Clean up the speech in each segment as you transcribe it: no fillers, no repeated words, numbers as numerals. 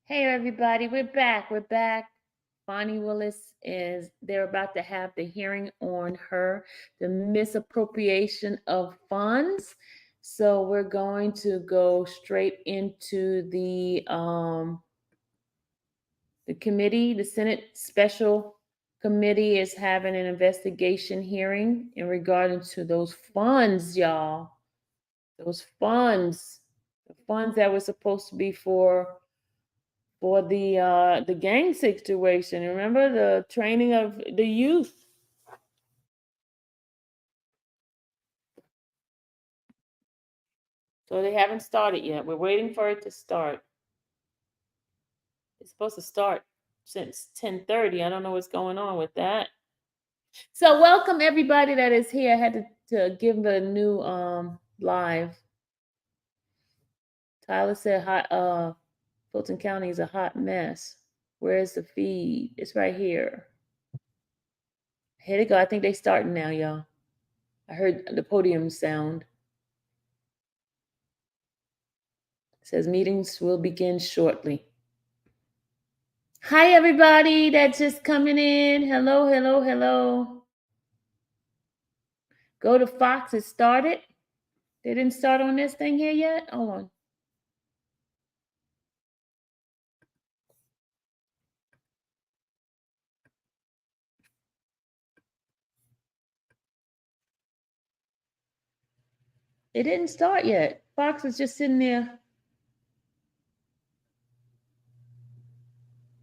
Hey everybody, we're back. We're back. Fani Willis they're about to have the hearing on the misappropriation of funds. So we're going to go straight into the committee. The Senate Special Committee is having an investigation hearing in regarding to those funds, y'all. Those funds, the funds that were supposed to be for the gang situation. Remember the training of the youth. So they haven't started yet. We're waiting for it to start. It's supposed to start since 10:30. I don't know what's going on with that. So welcome everybody that is here. I had to give the new live. Tyler said Fulton County is a hot mess. Where's the feed? It's right here. Here they go. I think they starting now, y'all. I heard the podium sound. It says meetings will begin shortly. Hi, everybody that's just coming in. Hello, hello, hello. Go to Fox. It started. They didn't start on this thing here yet? Hold on. It didn't start yet. Fox is just sitting there.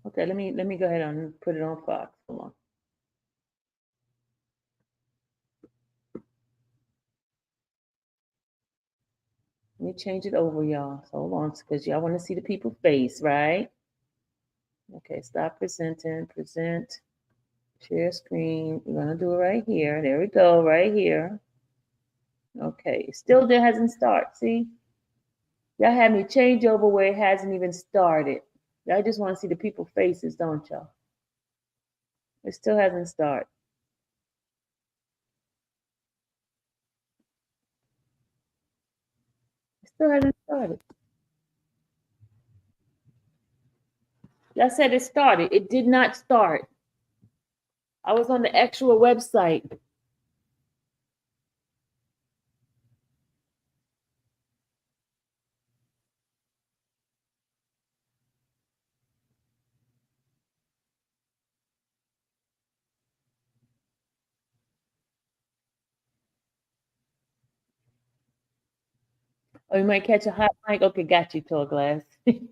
Okay, let me go ahead and put it on Fox. Hold on. Let me change it over, y'all. So hold on, because y'all want to see the people's face, right? Okay, stop presenting. Present. Share screen. We're gonna do it right here. There we go, right here. Okay, still there hasn't started. See? Y'all had me change over where it hasn't even started. Y'all just want to see the people's faces, don't y'all? It still hasn't started. It still hasn't started. Y'all said it started. It did not start. I was on the actual website. Oh, you might catch a hot mic. Okay, got you, tall glass. All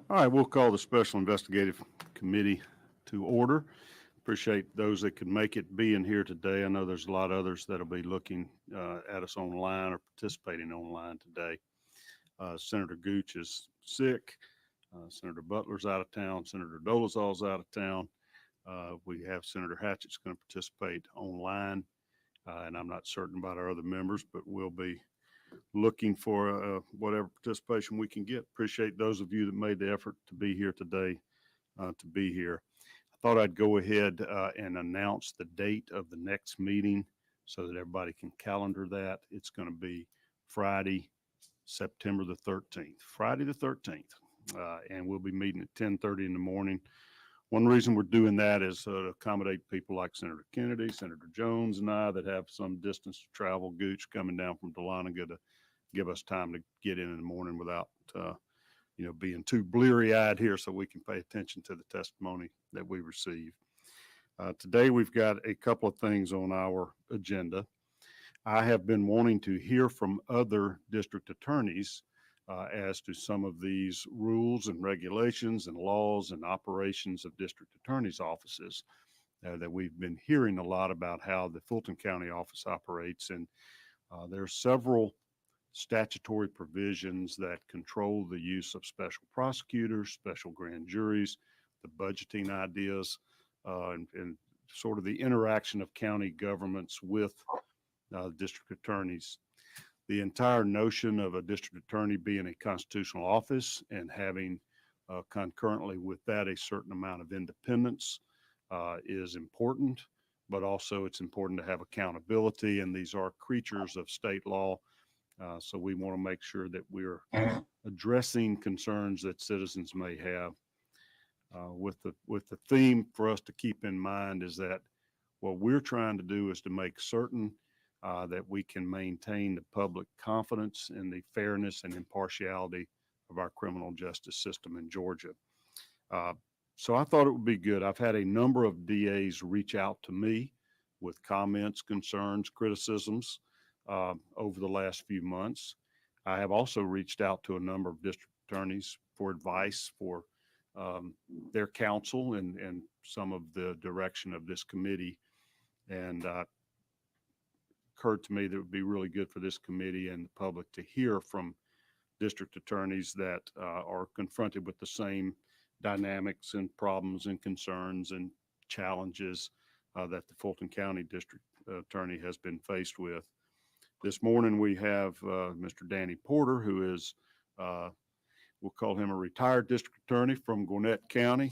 right, we'll call the Special Investigative Committee to order. Appreciate those that could make it being here today. I know there's a lot of others that'll be looking at us online or participating online today. Senator Gooch is sick. Senator Butler's out of town. Senator Dolezal's out of town. We have Senator Hatchett's going to participate online, and I'm not certain about our other members, but we'll be looking for whatever participation we can get. Appreciate those of you that made the effort to be here today, to be here. I thought I'd go ahead and announce the date of the next meeting so that everybody can calendar that. It's going to be Friday, September the 13th. Friday the 13th. And we'll be meeting at 10:30 in the morning. One reason we're doing that is to accommodate people like Senator Kennedy, Senator Jones, and I that have some distance to travel. Gooch coming down from Dahlonega to give us time to get in the morning without, being too bleary-eyed here, so we can pay attention to the testimony that we receive. Today, we've got a couple of things on our agenda. I have been wanting to hear from other district attorneys as to some of these rules and regulations and laws and operations of district attorneys' offices that we've been hearing a lot about how the Fulton County office operates. And there are several statutory provisions that control the use of special prosecutors, special grand juries, the budgeting ideas, and sort of the interaction of county governments with district attorneys. The entire notion of a district attorney being a constitutional office and having concurrently with that a certain amount of independence is important, but also it's important to have accountability, and these are creatures of state law. So we want to make sure that we're addressing concerns that citizens may have. With the theme for us to keep in mind is that what we're trying to do is to make certain that we can maintain the public confidence in the fairness and impartiality of our criminal justice system in Georgia. So I thought it would be good. I've had a number of DAs reach out to me with comments, concerns, criticisms over the last few months. I have also reached out to a number of district attorneys for advice for their counsel and some of the direction of this committee. And occurred to me that it would be really good for this committee and the public to hear from district attorneys that are confronted with the same dynamics and problems and concerns and challenges that the Fulton County District Attorney has been faced with. This morning we have Mr. Danny Porter, who is, we'll call him a retired district attorney from Gwinnett County,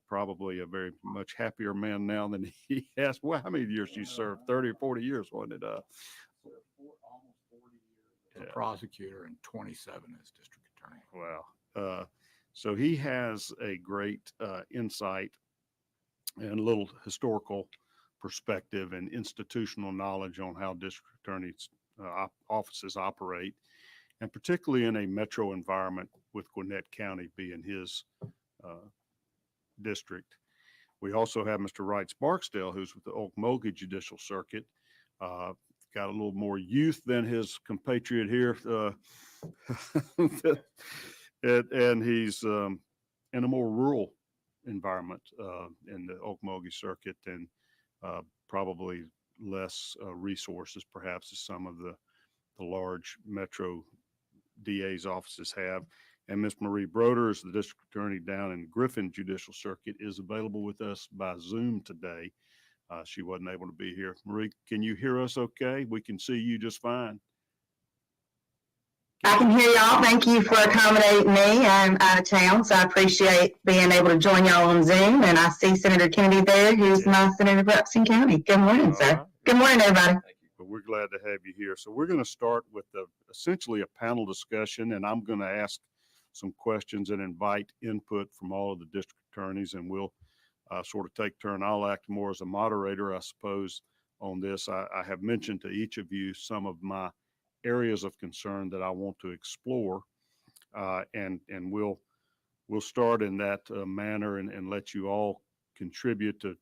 probably a very much happier man now than he has. Well, how many years you served? 30 or 40 years, wasn't it? Almost 40 years as a prosecutor and 27 as district attorney. Wow. So he has a great insight and a little historical perspective and institutional knowledge on how district attorneys' offices operate, and particularly in a metro environment with Gwinnett County being his district. We also have Mr. Wright Barksdale, who's with the Okmulgee Judicial Circuit. Got a little more youth than his compatriot here. And he's in a more rural environment in the Okmulgee Circuit, and probably less resources perhaps as some of the large metro DA's offices have. And Ms. Marie Broder is the district attorney down in Griffin Judicial Circuit, is available with us by Zoom today. She wasn't able to be here. Marie, can you hear us okay? We can see you just fine. I can hear y'all. Thank you for accommodating me. I'm out of town, so I appreciate being able to join y'all on Zoom. And I see Senator Kennedy there, who's my senator for Upson County. Good morning, sir. Right. Good morning, everybody. But we're glad to have you here. So we're going to start with essentially a panel discussion, and I'm going to ask some questions and invite input from all of the district attorneys, and we'll sort of take turn. I'll act more as a moderator, I suppose, on this. I have mentioned to each of you some of my areas of concern that I want to explore, and we'll start in that manner and let you all contribute to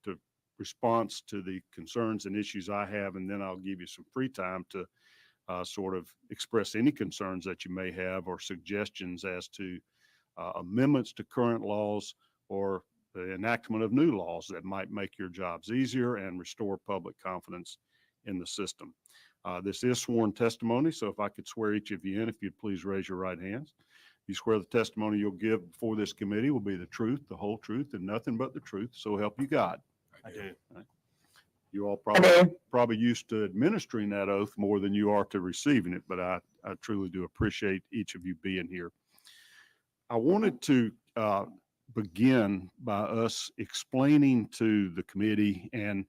response to the concerns and issues I have, and then I'll give you some free time to sort of express any concerns that you may have or suggestions as to amendments to current laws or the enactment of new laws that might make your jobs easier and restore public confidence in the system. This is sworn testimony, so if I could swear each of you in, if you'd please raise your right hands. You swear the testimony you'll give before this committee will be the truth, the whole truth, and nothing but the truth, so help you God. I do. You all probably used to administering that oath more than you are to receiving it, but I truly do appreciate each of you being here. I wanted to begin by us explaining to the committee and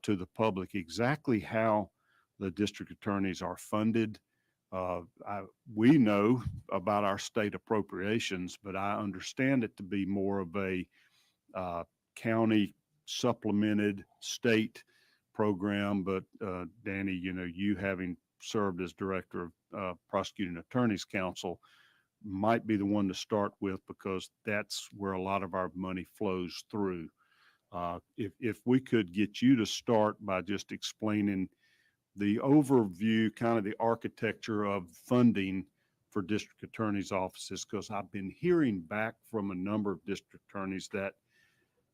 to the public exactly how the district attorneys are funded. We know about our state appropriations, but I understand it to be more of a county supplemented state program. But Danny, you having served as director of Prosecuting Attorneys Council might be the one to start with, because that's where a lot of our money flows through. If we could get you to start by just explaining the overview, kind of the architecture of funding for district attorneys' offices, because I've been hearing back from a number of district attorneys that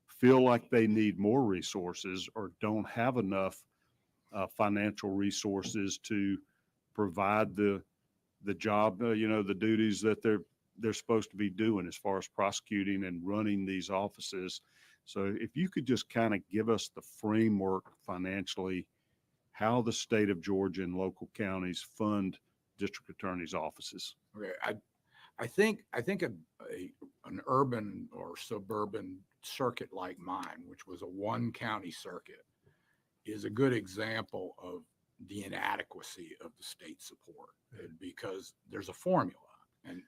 feel like they need more resources or don't have enough financial resources to provide the job, the duties that they're supposed to be doing as far as prosecuting and running these offices. So if you could just kind of give us the framework financially, how the state of Georgia and local counties fund district attorneys' offices. Okay, think an urban or suburban circuit like mine, which was a one county circuit, is a good example of the inadequacy of the state support, because there's a formula, and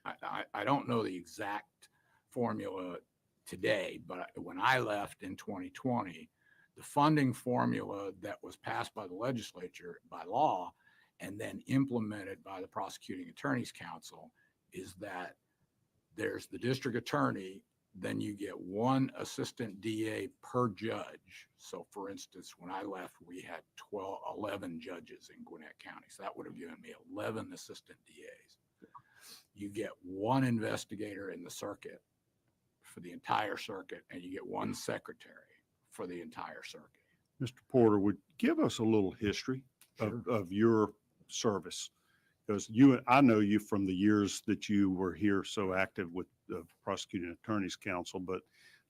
I don't know the exact formula today, but when I left in 2020, the funding formula that was passed by the legislature by law and then implemented by the Prosecuting Attorneys Council is that there's the district attorney, then you get one assistant DA per judge. So for instance, when I left, we had 11 judges in Gwinnett County. So that would have given me 11 assistant DAs. You get one investigator in the circuit for the entire circuit, and you get one secretary for the entire circuit. Mr. Porter, would give us a little history of your service, because I know you from the years that you were here so active with the Prosecuting Attorneys Council, but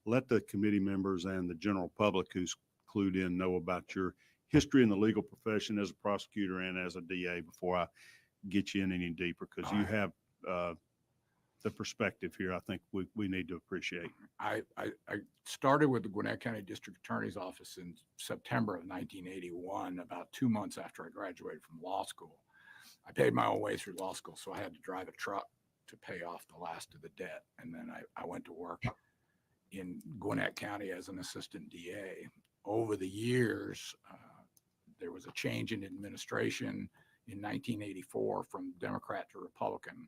let the committee members and the general public who's clued in know about your history in the legal profession as a prosecutor and as a DA before I get you in any deeper, because you have the perspective here I think we need to appreciate. I started with the Gwinnett County District Attorney's Office in September of 1981, about 2 months after I graduated from law school. I paid my own way through law school, so I had to drive a truck to pay off the last of the debt. And then I went to work in Gwinnett County as an assistant DA. Over the years, there was a change in administration in 1984 from Democrat to Republican.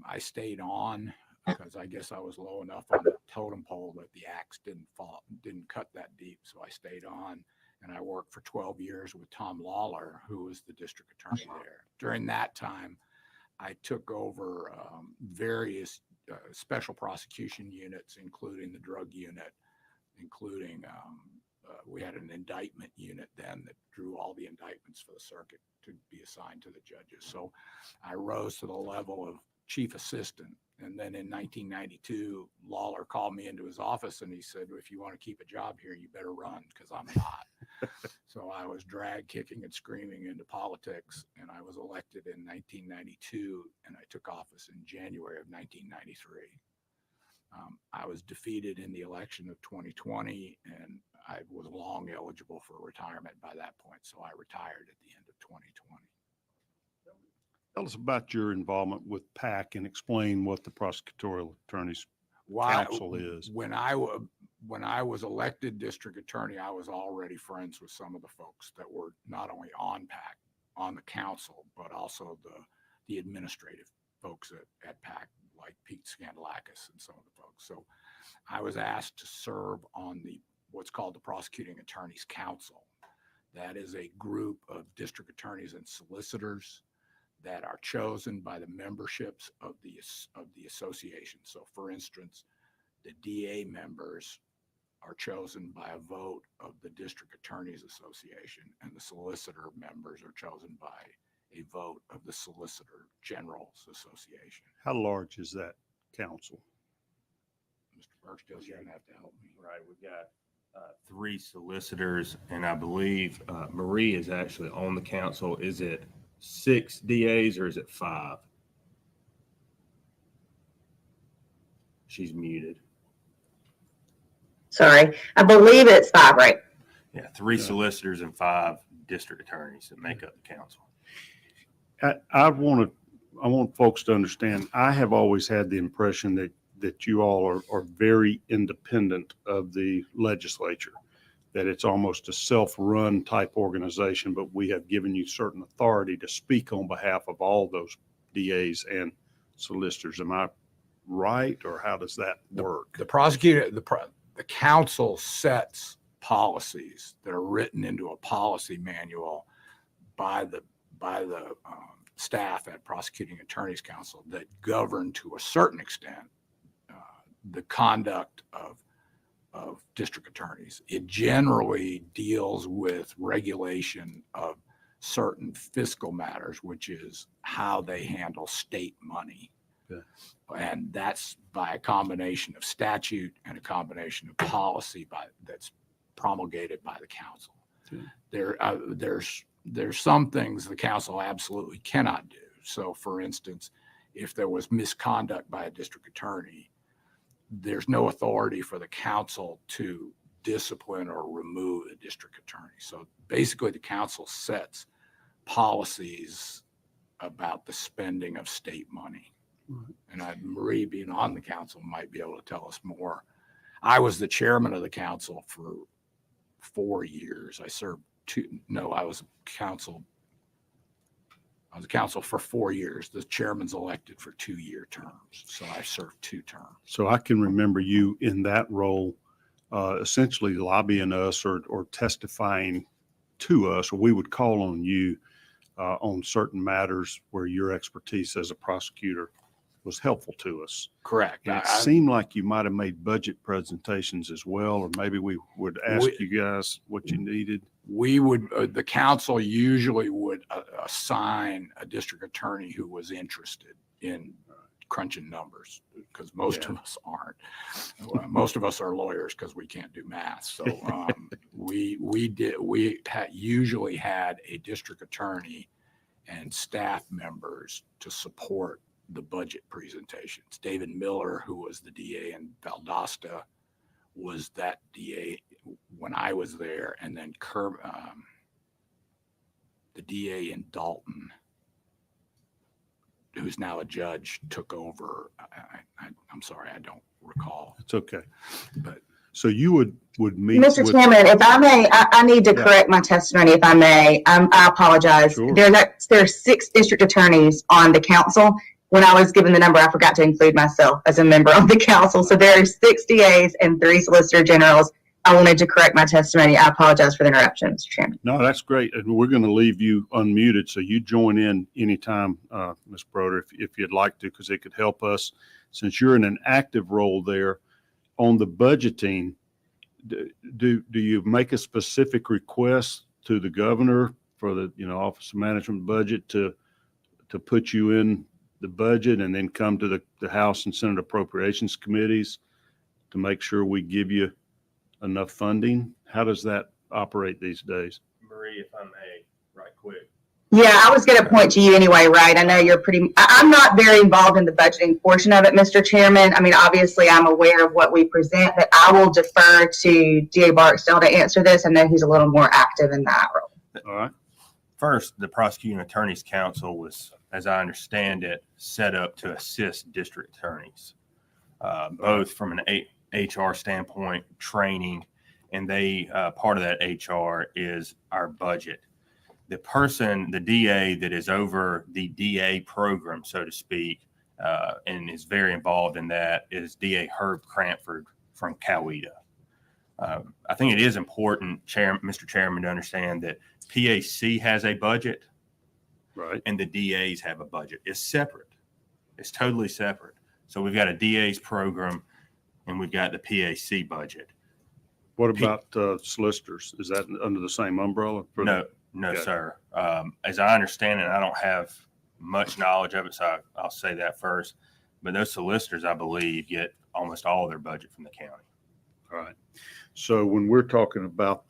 I stayed on because I guess I was low enough on the totem pole that the axe didn't cut that deep. So I stayed on, and I worked for 12 years with Tom Lawler, who was the district attorney there. During that time, I took over various special prosecution units, including the drug unit, including we had an indictment unit then that drew all the indictments for the circuit to be assigned to the judges. So I rose to the level of chief assistant. And then in 1992, Lawler called me into his office and he said, if you want to keep a job here, you better run, because I'm not. So I was dragged kicking and screaming into politics, and I was elected in 1992, and I took office in January of 1993. I was defeated in the election of 2020, and I was long eligible for retirement by that point. So I retired at the end of 2020. Tell us about your involvement with PAC and explain what the Prosecutorial Attorneys Council is. When I was elected district attorney, I was already friends with some of the folks that were not only on PAC, on the council, but also the administrative folks at PAC, like Pete Scandalakis and some of the folks. So I was asked to serve on what's called the Prosecuting Attorneys Council. That is a group of district attorneys and solicitors that are chosen by the memberships of the association. So for instance, the DA members are chosen by a vote of the District Attorneys Association, and the solicitor members are chosen by a vote of the Solicitor General's Association. How large is that council? Mr. Burksdale's going to have to help me. Right, we've got 3 solicitors, and I believe Marie is actually on the council. Is it 6 DAs or is it 5? She's muted. Sorry, I believe it's 5, right? Yeah, 3 solicitors and 5 district attorneys that make up the council. I want folks to understand, I have always had the impression that you all are very independent of the legislature, that it's almost a self-run type organization, but we have given you certain authority to speak on behalf of all those DAs and solicitors. Am I right, or how does that work? The council sets policies that are written into a policy manual by the staff at Prosecuting Attorneys Council that govern to a certain extent the conduct of district attorneys. It generally deals with regulation of certain fiscal matters, which is how they handle state money. Yeah. And that's by a combination of statute and a combination of policy that's promulgated by the council. Yeah. There's some things the council absolutely cannot do. So for instance, if there was misconduct by a district attorney, there's no authority for the council to discipline or remove a district attorney. So basically the council sets policies about the spending of state money. And Marie, being on the council, might be able to tell us more. I was the chairman of the council for 4 years. I served I was council for 4 years. The chairman's elected for 2-year terms. So I served 2 terms. So I can remember you in that role, essentially lobbying us or testifying to us, or we would call on you on certain matters where your expertise as a prosecutor was helpful to us. Correct. And it seemed like you might have made budget presentations as well, or maybe we would ask you guys what you needed. We would, the council usually would assign a district attorney who was interested in crunching numbers, because most of us aren't. Most of us are lawyers because we can't do math. So we usually had a district attorney and staff members to support the budget presentations. David Miller, who was the DA in Valdosta, was that DA when I was there, and then the DA in Dalton, who's now a judge, took over. I'm sorry, I don't recall. It's okay. But so you would meet Mr. with, Chairman, if I may, I need to correct my testimony if I may. I apologize. Sure. There's 6 district attorneys on the council. When I was given the number, I forgot to include myself as a member of the council. So there are 6 DAs and 3 Solicitor Generals. I wanted to correct my testimony. I apologize for the interruption, Mr. Chairman. No, that's great. And we're going to leave you unmuted, so you join in anytime, Ms. Broder, if you'd like to, because it could help us. Since you're in an active role there on the budgeting, do you make a specific request to the governor for the Office of Management budget to put you in the budget, and then come to the House and Senate Appropriations Committees to make sure we give you enough funding? How does that operate these days? Marie, if I may, right quick. Yeah, I was going to point to you anyway, right? I know you're I'm not very involved in the budgeting portion of it, Mr. Chairman. I mean, obviously I'm aware of what we present, but I will defer to DA Barksdale to answer this. I know he's a little more active in that role. All right. First, the Prosecuting Attorneys Council was, as I understand it, set up to assist district attorneys, both from an HR standpoint, training, and part of that HR is our budget. The person, the DA that is over the DA program, so to speak, and is very involved in that, is DA Herb Cranford from Coweta. I think it is important, Mr. Chairman, to understand that PAC has a budget, Right. and the DAs have a budget. It's separate. It's totally separate. So we've got a DA's program, and we've got the PAC budget. What about solicitors? Is that under the same umbrella? No, Okay. sir. As I understand it, I don't have much knowledge of it, so I'll say that first. But those solicitors, I believe, get almost all of their budget from the county. All right. So when we're talking about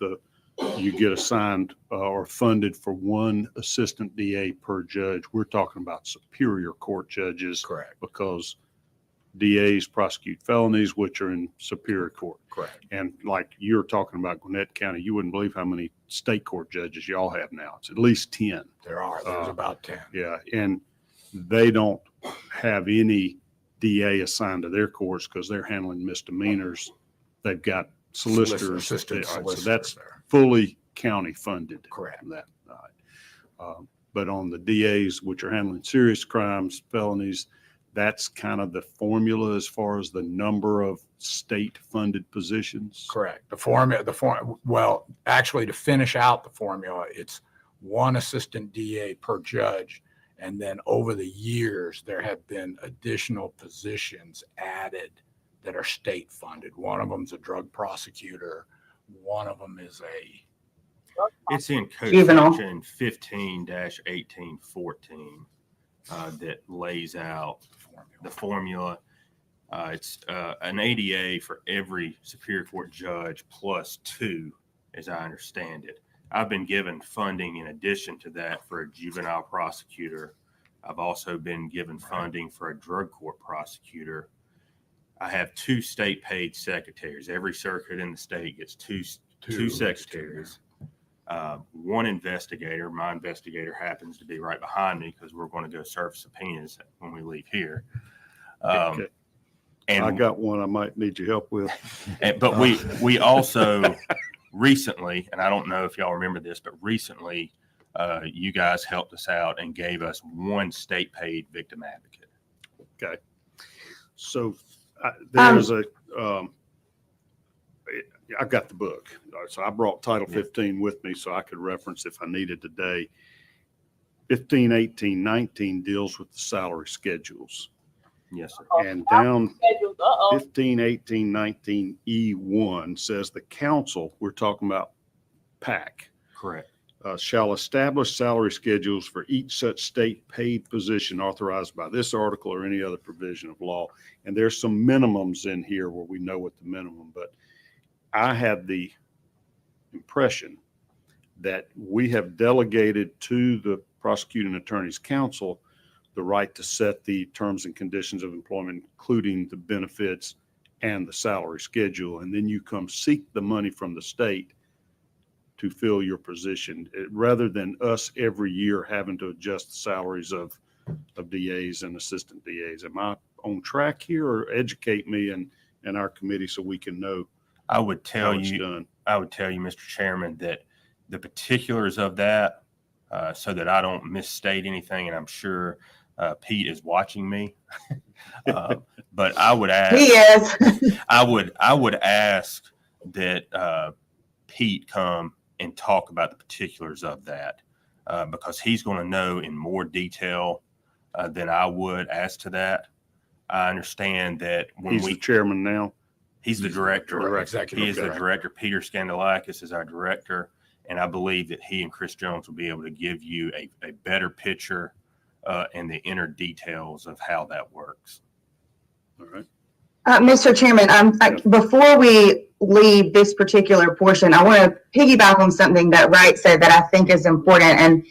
you get assigned or funded for 1 assistant DA per judge, we're talking about superior court judges. correct. Because DAs prosecute felonies, which are in superior court. Correct. And like you're talking about Gwinnett County, you wouldn't believe how many state court judges y'all have now. It's at least 10. There's about 10. Yeah. And they don't have any DA assigned to their courts because they're handling misdemeanors. They've got solicitors. Assistant So solicitors that's there. fully county funded. Correct. That. But on the DAs, which are handling serious crimes, felonies, that's kind of the formula as far as the number of state funded positions. Correct. Well, actually, to finish out the formula, it's 1 assistant DA per judge. And then over the years, there have been additional positions added that are state funded. One of them is a drug prosecutor. One of them is It's in code Juvenile. section 15-1814 that lays out the formula. It's an ADA for every Superior Court judge plus 2, as I understand it. I've been given funding in addition to that for a juvenile prosecutor, I've also been given funding for a drug court prosecutor. I have 2 state paid secretaries. Every circuit in the state gets two secretaries. 1 investigator. My investigator happens to be right behind me because we're going to go serve subpoenas when we leave here. Okay. And I got one I might need your help with. but we also recently, and I don't know if y'all remember this, but recently you guys helped us out and gave us 1 state paid victim advocate. Okay. So there's I've got the book. So I brought Title 15 with me so I could reference if I needed today. 15, 18, 19 deals with the salary schedules. Yes, sir. And down 15, 18, 19 E1 says the council, we're talking about PAC, Correct. Shall establish salary schedules for each such state paid position authorized by this article or any other provision of law. And there's some minimums in here where we know what the minimum, but I had the impression that we have delegated to the prosecuting attorney's council the right to set the terms and conditions of employment, including the benefits and the salary schedule. And then you come seek the money from the state to fill your position, rather than us every year having to adjust the salaries of DAs and assistant DAs. Am I on track here, or educate me and our committee so we can know I would how tell it's you, done? Mr. Chairman, that the particulars of that, so that I don't misstate anything, and I'm sure Pete is watching me, but I would ask. He is. I would ask that Pete come and talk about the particulars of that, because he's going to know in more detail than I would as to that. I understand that when He's the chairman now. he's the director. Executive He is the director. director. Peter Skandalakis is our director, and I believe that he and Chris Jones will be able to give you a better picture and the inner details of how that works. All right. Mr. Chairman, before we leave this particular portion, I want to piggyback on something that Wright said that I think is important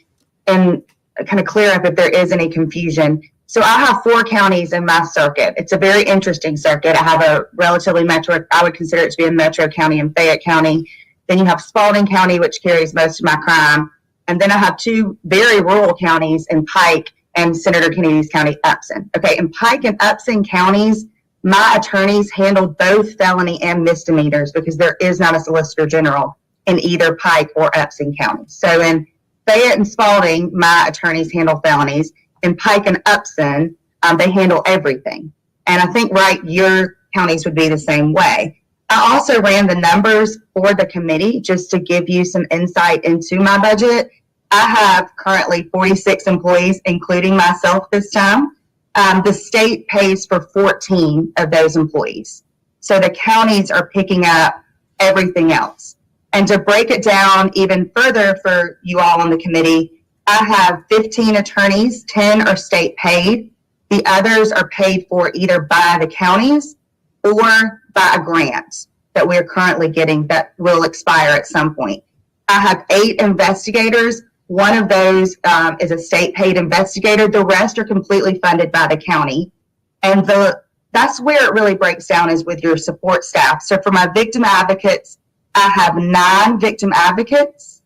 and kind of clear up if there is any confusion. So I have 4 counties in my circuit. It's a very interesting circuit. I have a relatively metro, I would consider it to be a metro county in Fayette County. Then you have Spalding County, which carries most of my crime. And then I have 2 very rural counties in Pike and Senator Kennedy's County, Upson. Okay, in Pike and Upson counties, my attorneys handle both felony and misdemeanors because there is not a solicitor general in either Pike or Upson County. So in Fayette and Spalding, my attorneys handle felonies. In Pike and Upson, they handle everything. And I think, right, your counties would be the same way. I also ran the numbers for the committee just to give you some insight into my budget. I have currently 46 employees, including myself this time. The state pays for 14 of those employees. So the counties are picking up everything else. And to break it down even further for you all on the committee, I have 15 attorneys, 10 are state paid. The others are paid for either by the counties or by a grant that we're currently getting that will expire at some point. I have 8 investigators. One of those is a state paid investigator. The rest are completely funded by the county. And that's where it really breaks down, is with your support staff. So for my victim advocates, I have 9 victim advocates.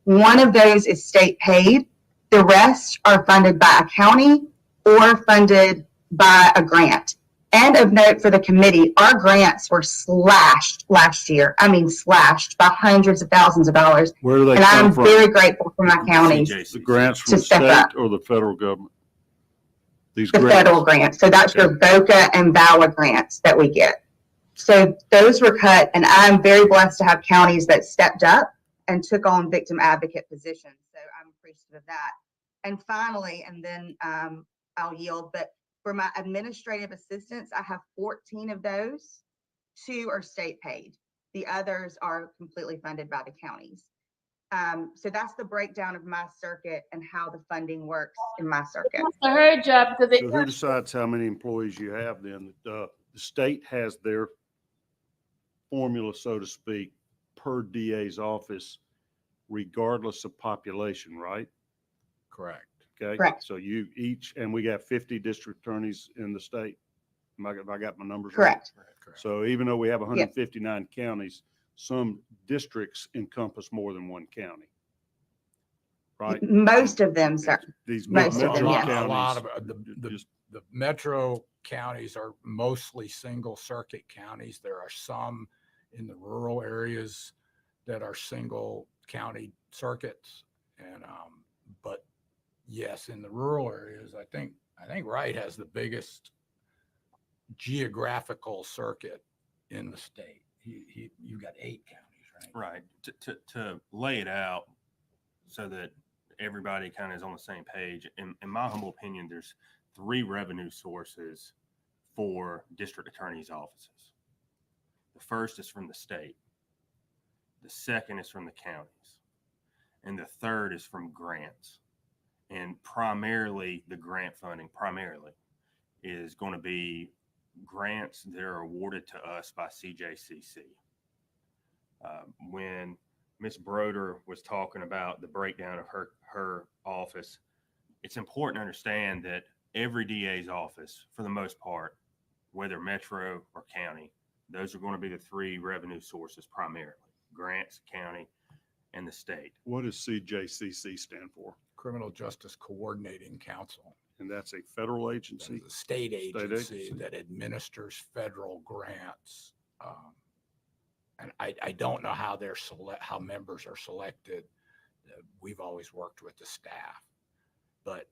One of those is state paid. The rest are funded by a county or funded by a grant. And of note for the committee, our grants were slashed last year. I mean, slashed by hundreds of thousands of dollars. Where do they And come I'm from? very grateful for my counties, CJC. The grants from to the step state up. or the federal government? These the grants. federal grants. So that's your BOCA and VAWA grants that we get. So those were cut, and I'm very blessed to have counties that stepped up and took on victim advocate positions. So I'm appreciative of that. And finally, and then I'll yield, but for my administrative assistants, I have 14 of those. 2 are state paid. The others are completely funded by the counties. So that's the breakdown of my circuit and how the funding works in my circuit. So her job, because So who decides how many employees you have then? The state has their formula, so to speak, per DA's office, regardless of population, right? Correct. Okay. Correct. So you each, and we got 50 district attorneys in the state. Have I got my numbers right? Correct. Correct. So even though we have 159 counties, some districts encompass more than one county. Right? Most of them, sir. These Most of them, metro yes. A lot counties, of just the metro counties are mostly single circuit counties. There are some in the rural areas that are single county circuits. And, but yes, in the rural areas, I think Wright has the biggest geographical circuit in the state. You've got 8 counties, right? Right. To lay it out so that everybody kind of is on the same page, in my humble opinion, there's 3 revenue sources for district attorneys' offices. The first is from the state. The second is from the counties. And the third is from grants. And primarily the grant funding is going to be grants that are awarded to us by CJCC. When Ms. Broder was talking about the breakdown of her office, it's important to understand that every DA's office, for the most part, whether metro or county, those are going to be the 3 revenue sources primarily: grants, county, and the state. what does CJCC stand for? Criminal Justice Coordinating Council. And that's a federal That agency. is a state agency agency. that administers federal grants. And I don't know how how members are selected. We've always worked with the staff. But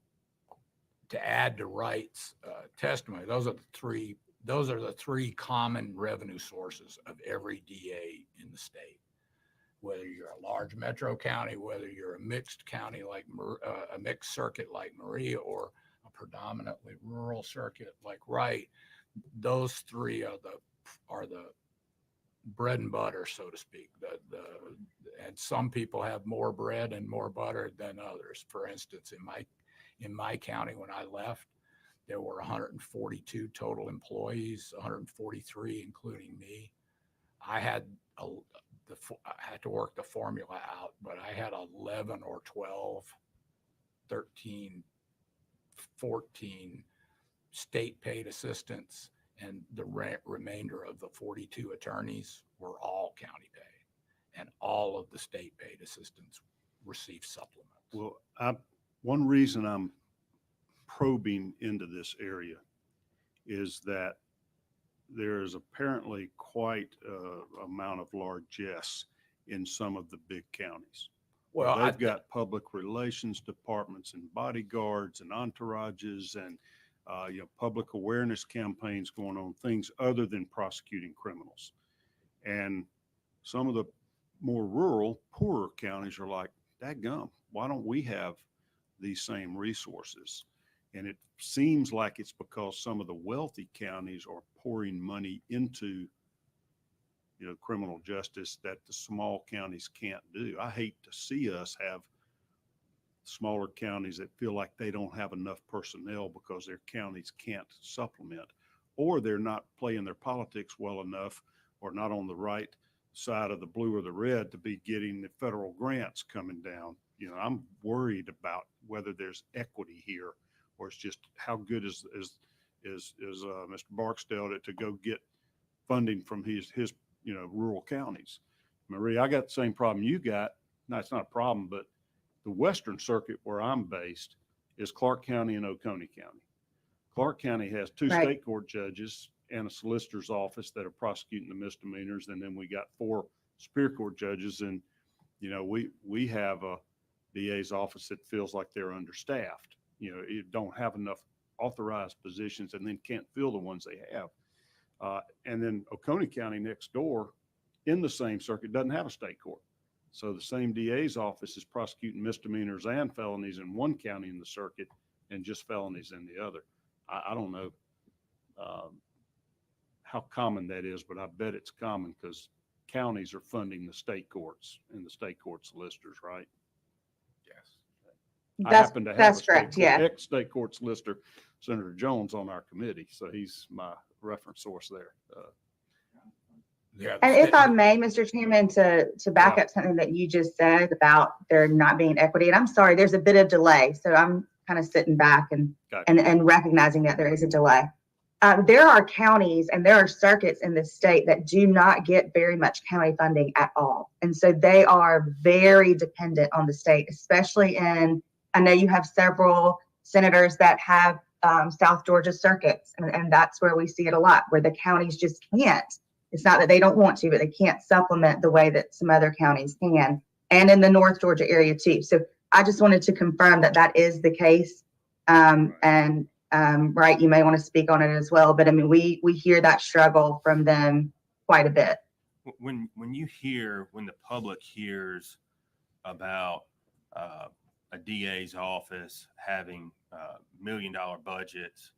to add to Wright's testimony, those are the 3 common revenue sources of every DA in the state. Whether you're a large metro county, whether you're a mixed county like a mixed circuit like Maria, or a predominantly rural circuit like Wright, those 3 are the bread and butter, so to speak. And some people have more bread and more butter than others. For instance, in my county, when I left, there were 142 total employees, 143 including me. I had to work the formula out, but I had 11 or 12, 13, 14 state paid assistants, and the remainder of the 42 attorneys were all county paid, and all of the state paid assistants received supplements. Well, one reason I'm probing into this area is that there is apparently quite an amount of largesse in some of the big counties. Well, They've got public relations departments and bodyguards and entourages and public awareness campaigns going on, things other than prosecuting criminals. And some of the more rural, poorer counties are like, dadgum, why don't we have these same resources? And it seems like it's because some of the wealthy counties are pouring money into criminal justice that the small counties can't do. I hate to see us have smaller counties that feel like they don't have enough personnel because their counties can't supplement, or they're not playing their politics well enough, or not on the right side of the blue or the red to be getting the federal grants coming down. I'm worried about whether there's equity here, or it's just how good is Mr. Barksdale to go get funding from his rural counties. Marie, I got the same problem you got. No, it's not a problem, but the Western Circuit where I'm based is Clark County and Oconee County. Clark County has 2 Right. state court judges and a solicitor's office that are prosecuting the misdemeanors, and then we got 4 Superior Court judges, and we have a DA's office that feels like they're understaffed. You don't have enough authorized positions, and then can't fill the ones they have. And then Oconee County next door in the same circuit doesn't have a state court. So the same DA's office is prosecuting misdemeanors and felonies in one county in the circuit and just felonies in the other. I don't know how common that is, but I bet it's common because counties are funding the state courts and the state court solicitors, right? Yes. I That's, happen to have that's a correct, yeah. ex-state court solicitor, Senator Jones, on our committee, so he's my reference source there. Yeah. And if I may, Mr. Chairman, to back up something that you just said about there not being equity, and I'm sorry, there's a bit of delay, so I'm kind of sitting back and Gotcha. and recognizing that there is a delay. There are counties and there are circuits in the state that do not get very much county funding at all. And so they are very dependent on the state, especially I know you have several senators that have South Georgia circuits, and that's where we see it a lot, where the counties just can't. It's not that they don't want to, but they can't supplement the way that some other counties can, and in the North Georgia area too. So I just wanted to confirm that that is the case. Right, you may want to speak on it as well, but I mean, we hear that struggle from them quite a bit. When the public hears about a DA's office having $1 million budgets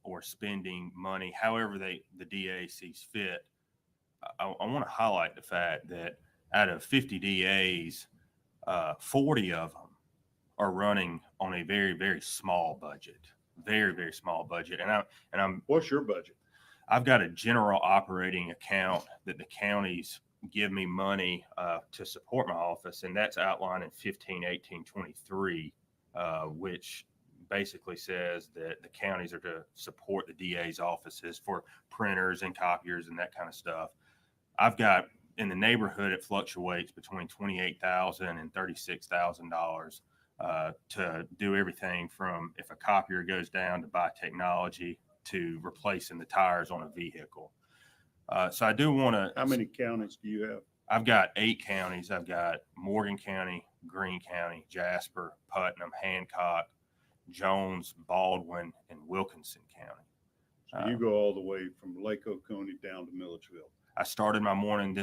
or spending money however the DA sees fit, I want to highlight the fact that out of 50 DAs, 40 of them are running on a very, very small budget. Very, very small budget. And I'm What's your budget? I've got a general operating account that the counties give me money to support my office, and that's outlined in 15/18/23, which basically says that the counties are to support the DA's offices for printers and copiers and that kind of stuff. I've got in the neighborhood, it fluctuates between $28,000 and $36,000 to do everything from if a copier goes down to buy technology to replacing the tires on a vehicle. So I do want to. How many counties do you have? I've got 8 counties. I've got Morgan County, Greene County, Jasper, Putnam, Hancock, Jones, Baldwin, and Wilkinson County. So you go all the way from Lake Oconee down to Milledgeville. I started my morning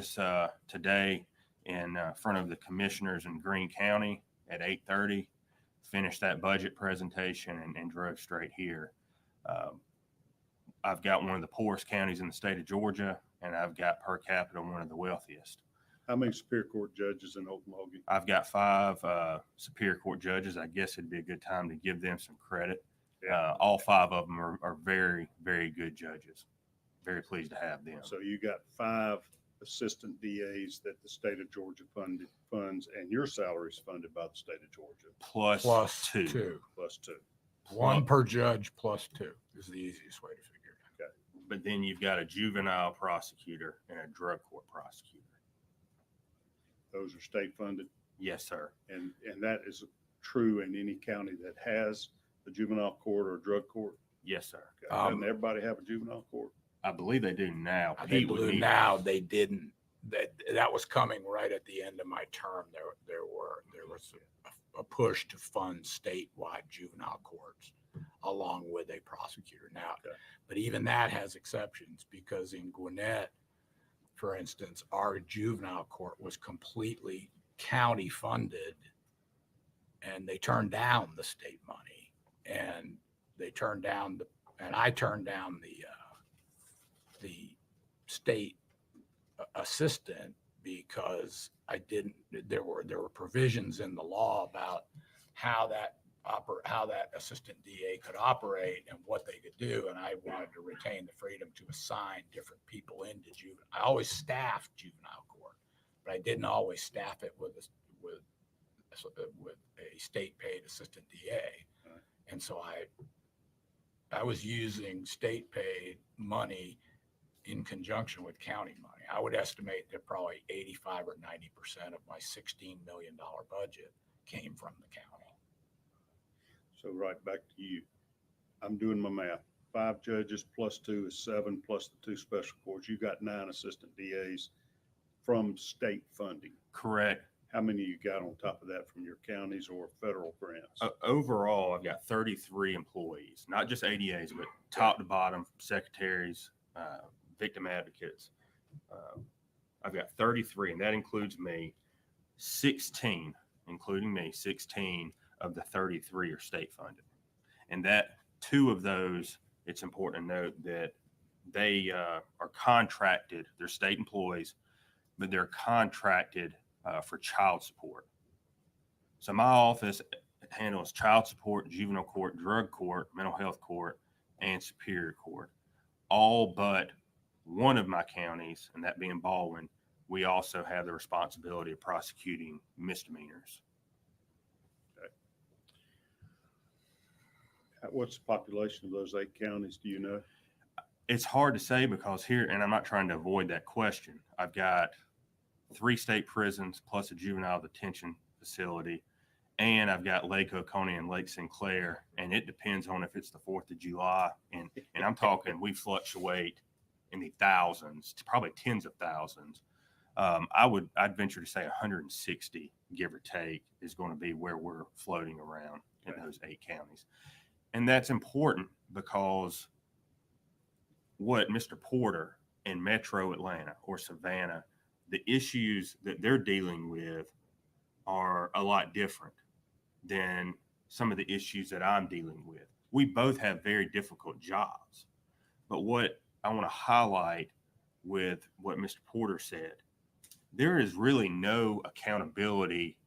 today in front of the commissioners in Greene County at 8:30, finished that budget presentation and drove straight here. I've got one of the poorest counties in the state of Georgia, and I've got per capita one of the wealthiest. How many Superior Court judges in Okmulgee? I've got 5 Superior Court judges. I guess it'd be a good time to give them some credit. Yeah. All 5 of them are very, very good judges. Very pleased to have them. So you got 5 assistant DAs that the state of Georgia funds, and your salary is funded by the state of Georgia. Plus two. Plus 2. One per judge plus 2 is the easiest way to figure it out. But then you've got a juvenile prosecutor and a drug court prosecutor. Those are state funded, Yes, sir. and that is true in any county that has a juvenile court or a drug court. Yes, sir. Okay. Doesn't everybody have a juvenile court? I believe they do now. They Pete would do need- now. They didn't. That was coming right at the end of my term. There was a push to fund statewide juvenile courts along with a prosecutor now. Okay. But even that has exceptions, because in Gwinnett, for instance, our juvenile court was completely county funded, and they turned down the state money, and I turned down the state assistant because there were provisions in the law about how that assistant DA could operate and what they could do, and I wanted to retain the freedom to assign different people into juvenile. I always staffed juvenile court, but I didn't always staff it with a state paid assistant DA. And so I was using state paid money in conjunction with county money. I would estimate that probably 85 or 90% of my $16 million budget came from the county. So right back to you. I'm doing my math. 5 judges plus 2 is 7, plus the 2 special courts. You got 9 assistant DAs from state funding. Correct. How many you got on top of that from your counties or federal grants? Overall, I've got 33 employees, not just ADAs, but top to bottom, secretaries, victim advocates. I've got 33, and that includes me. 16, including me, 16 of the 33 are state funded. And that 2 of those, it's important to note that they are contracted, they're state employees, but they're contracted for child support. So my office handles child support, juvenile court, drug court, mental health court, and superior court. All but one of my counties, and that being Baldwin, we also have the responsibility of prosecuting misdemeanors. What's the population of those 8 counties? Do you know? It's hard to say because here, and I'm not trying to avoid that question, I've got 3 state prisons plus a juvenile detention facility, and I've got Lake Oconee and Lake Sinclair, and it depends on if it's the 4th of July, and I'm talking, we fluctuate in the thousands, probably tens of thousands. I'd venture to say 160, give or take, is going to be where we're floating around in those 8 counties. And that's important because what Mr. Porter in Metro Atlanta or Savannah, the issues that they're dealing with are a lot different than some of the issues that I'm dealing with. We both have very difficult jobs. But what I want to highlight with what Mr. Porter said, there is really no accountability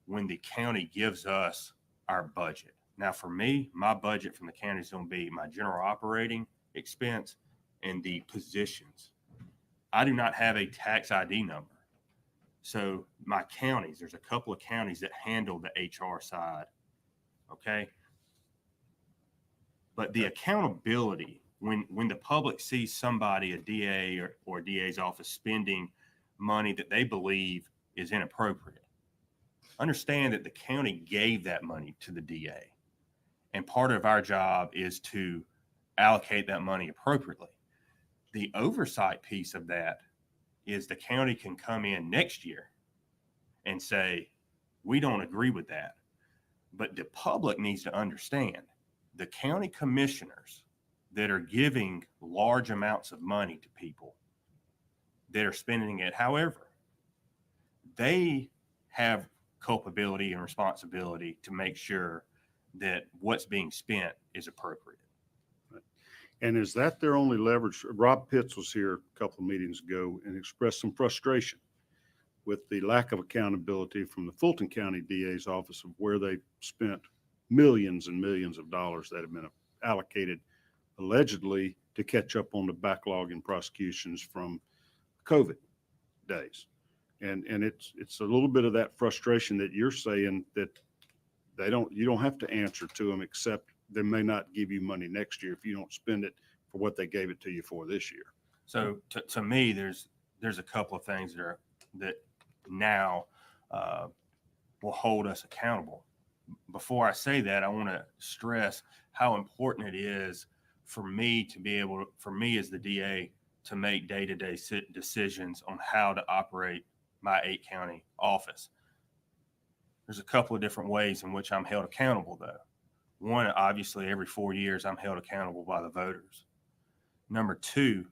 when the county gives us our budget. Now, for me, my budget from the county is going to be my general operating expense and the positions. I do not have a tax ID number. So my counties, there's a couple of counties that handle the HR side. Okay. But the accountability, when the public sees somebody, a DA or DA's office, spending money that they believe is inappropriate, understand that the county gave that money to the DA. And part of our job is to allocate that money appropriately. The oversight piece of that is the county can come in next year and say, we don't agree with that. But the public needs to understand the county commissioners that are giving large amounts of money to people that are spending it, however, they have culpability and responsibility to make sure that what's being spent is appropriate. And is that their only leverage? Rob Pitts was here a couple of meetings ago and expressed some frustration with the lack of accountability from the Fulton County DA's office of where they spent millions and millions of dollars that have been allocated allegedly to catch up on the backlog in prosecutions from COVID days. And it's a little bit of that frustration that you're saying that you don't have to answer to them, except they may not give you money next year if you don't spend it for what they gave it to you for this year. So to me, there's a couple of things that now will hold us accountable. Before I say that, I want to stress how important it is for me as the DA to make day-to-day decisions on how to operate my 8-county office. There's a couple of different ways in which I'm held accountable, though. One, obviously, every 4 years, I'm held accountable by the voters. Number 2,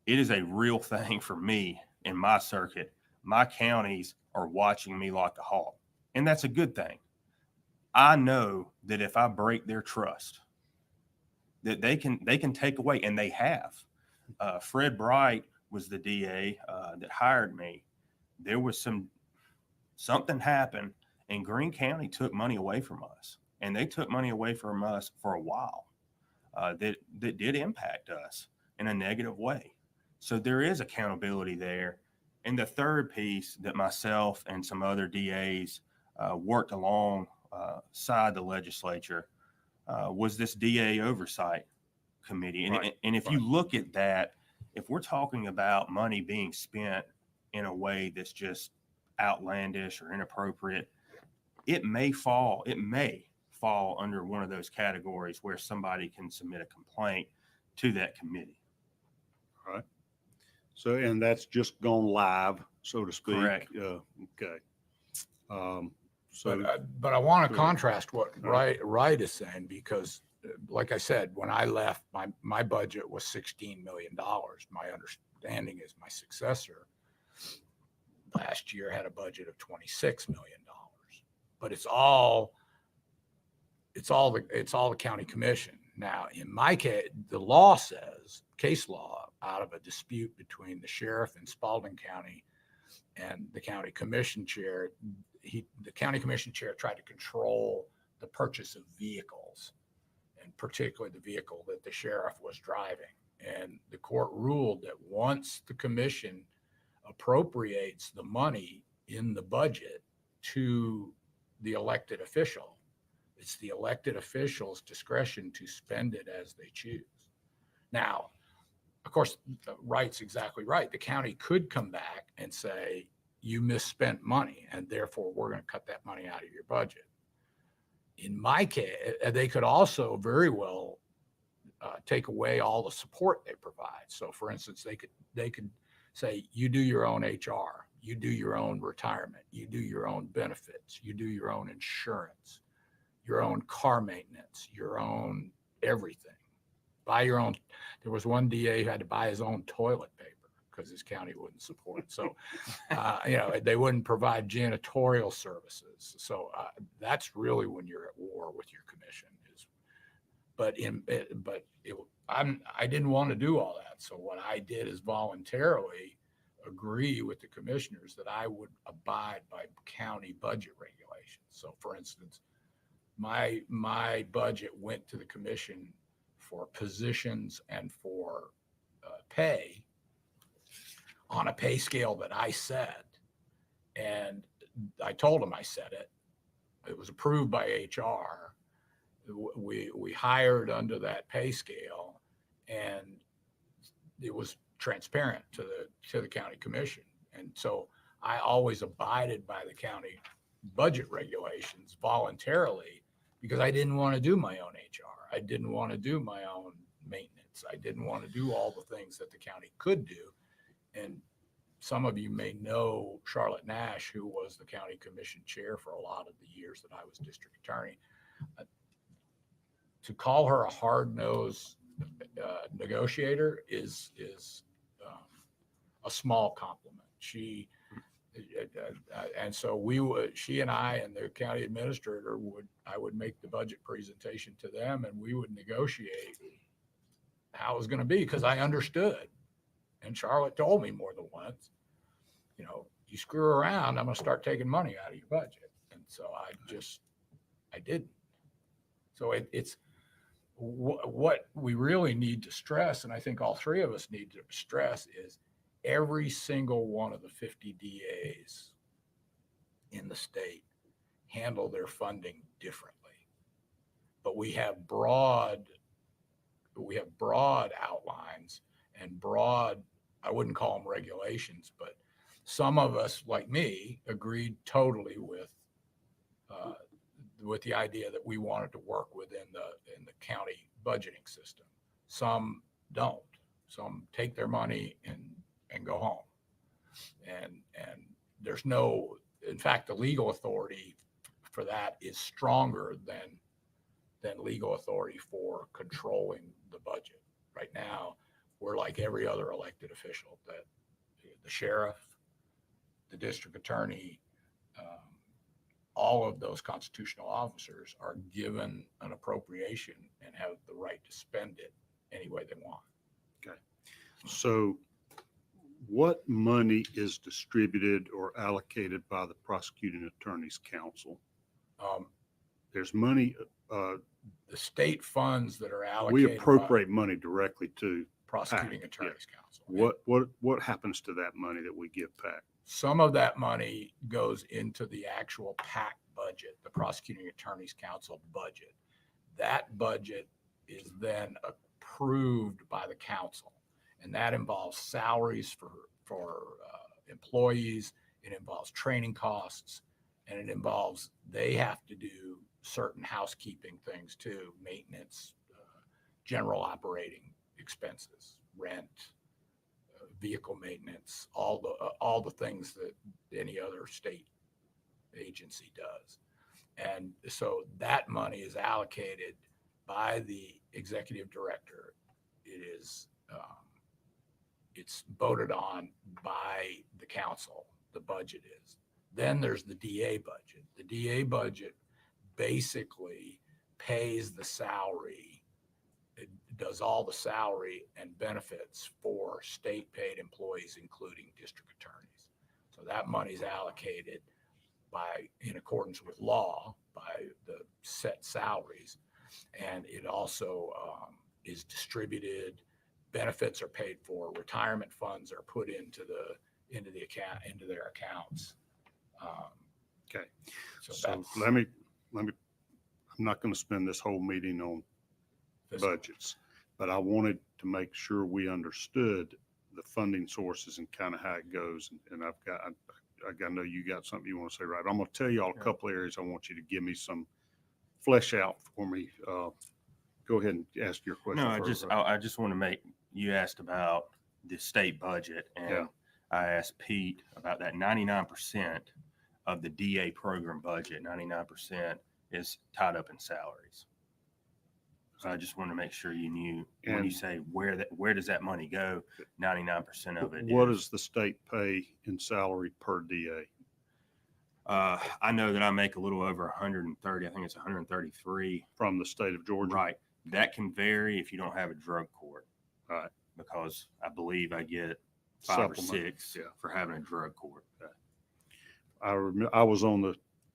it is a real thing for me in my circuit. My counties are watching me like a hawk, and that's a good thing. I know that if I break their trust, that they can take away, and they have. Fred Bright was the DA that hired me. There was something happened, and Greene County took money away from us. And they took money away from us for a while that did impact us in a negative way. So there is accountability there. And the third piece that myself and some other DAs worked alongside the legislature was this DA oversight committee. And if you look at that, if we're talking about money being spent in a way that's just outlandish or inappropriate, it may fall under one of those categories where somebody can submit a complaint to that committee. All right. So, and that's just gone live, so to speak. Correct. Okay. But I want to contrast what Wright is saying, because like I said, when I left, my budget was $16 million. My understanding is my successor last year had a budget of $26 million. But it's all the county commission. Now, in my case, the law says, case law, out of a dispute between the sheriff in Spalding County and the county commission chair, the county commission chair tried to control the purchase of vehicles, and particularly the vehicle that the sheriff was driving. And the court ruled that once the commission appropriates the money in the budget to the elected official, It's the elected officials' discretion to spend it as they choose. Now, of course, Wright's exactly right. The county could come back and say, you misspent money, and therefore we're going to cut that money out of your budget. In my case, they could also very well take away all the support they provide. So, for instance, they could say, you do your own HR, you do your own retirement, you do your own benefits, you do your own insurance, your own car maintenance, your own everything. Buy your own. There was one DA who had to buy his own toilet paper because his county wouldn't support it. So, they wouldn't provide janitorial services. So that's really when you're at war with your commission. I didn't want to do all that. So what I did is voluntarily agree with the commissioners that I would abide by county budget regulations. So, for instance, my budget went to the commission for positions and for pay on a pay scale that I set. And I told them I set it. It was approved by HR. We hired under that pay scale, and it was transparent to the county commission. And so I always abided by the county budget regulations voluntarily because I didn't want to do my own HR. I didn't want to do my own maintenance. I didn't want to do all the things that the county could do. And some of you may know Charlotte Nash, who was the county commission chair for a lot of the years that I was district attorney. To call her a hard-nosed negotiator is a small compliment. She and I and the county administrator I would make the budget presentation to them, and we would negotiate how it was going to be because I understood. And Charlotte told me more than once, you screw around, I'm going to start taking money out of your budget. And so I didn't. So it's what we really need to stress, and I think all three of us need to stress, is every single one of the 50 DAs in the state handle their funding differently. But we have broad outlines and broad, I wouldn't call them regulations, but some of us, like me, agreed totally with the idea that we wanted to work within the county budgeting system. Some don't. Some take their money and go home. And there's no, in fact, the legal authority for that is stronger than legal authority for controlling the budget. Right now, we're like every other elected official, that the sheriff, the district attorney, all of those constitutional officers are given an appropriation and have the right to spend it any way they want. Okay. So what money is distributed or allocated by the prosecuting attorney's council? There's money. The state funds that are allocated. We appropriate money directly to prosecuting PAC. attorney's council. What happens to that money that we give PAC? Some of that money goes into the actual PAC budget, the prosecuting attorney's council budget. That budget is then approved by the council, and that involves salaries for employees. It involves training costs, and it involves, they have to do certain housekeeping things too, maintenance, general operating expenses, rent, vehicle maintenance, all the things that any other state agency does. And so that money is allocated by the executive director. It's voted on by the council, the budget is. Then there's the DA budget. The DA budget basically pays the salary. It does all the salary and benefits for state paid employees, including district attorneys. So that money is allocated in accordance with law by the set salaries. And it also is distributed. Benefits are paid for. Retirement funds are put into their accounts. Okay. So So let me, I'm I'm not going to spend this whole meeting on This- budgets, but I wanted to make sure we understood the funding sources and kind of how it goes. And I know you got something you want to say, right? I'm going to tell you all a couple areas I want you to give me some flesh out for me. Go ahead and ask your question. No, first. I just want to make, you asked about the state budget, and Yeah. I asked Pete about that. 99% of the DA program budget, 99% is tied up in salaries. So I just want to make sure you knew when you And- say where does that money go, 99% of it. What does the state pay in salary per DA? I know that I make a little over 130. I think it's 133. From the state of Georgia? Right. That can vary if you don't have a drug court. Right. Because I believe I get 5 or Supplement, 6 yeah. for having a drug court. I was on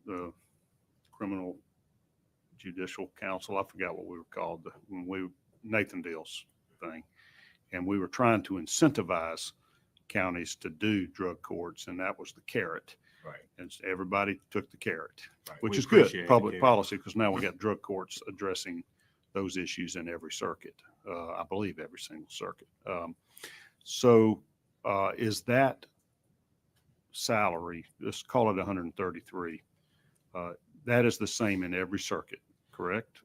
the criminal judicial council. I forgot what we were called, Nathan Deal's thing. And we were trying to incentivize counties to do drug courts, and that was the carrot. Right. And everybody took the carrot, Right. which We is good, appreciate the public carrot. policy, because now we got drug courts addressing those issues in every circuit. I believe every single circuit. So is that salary, let's call it 133, that is the same in every circuit, correct?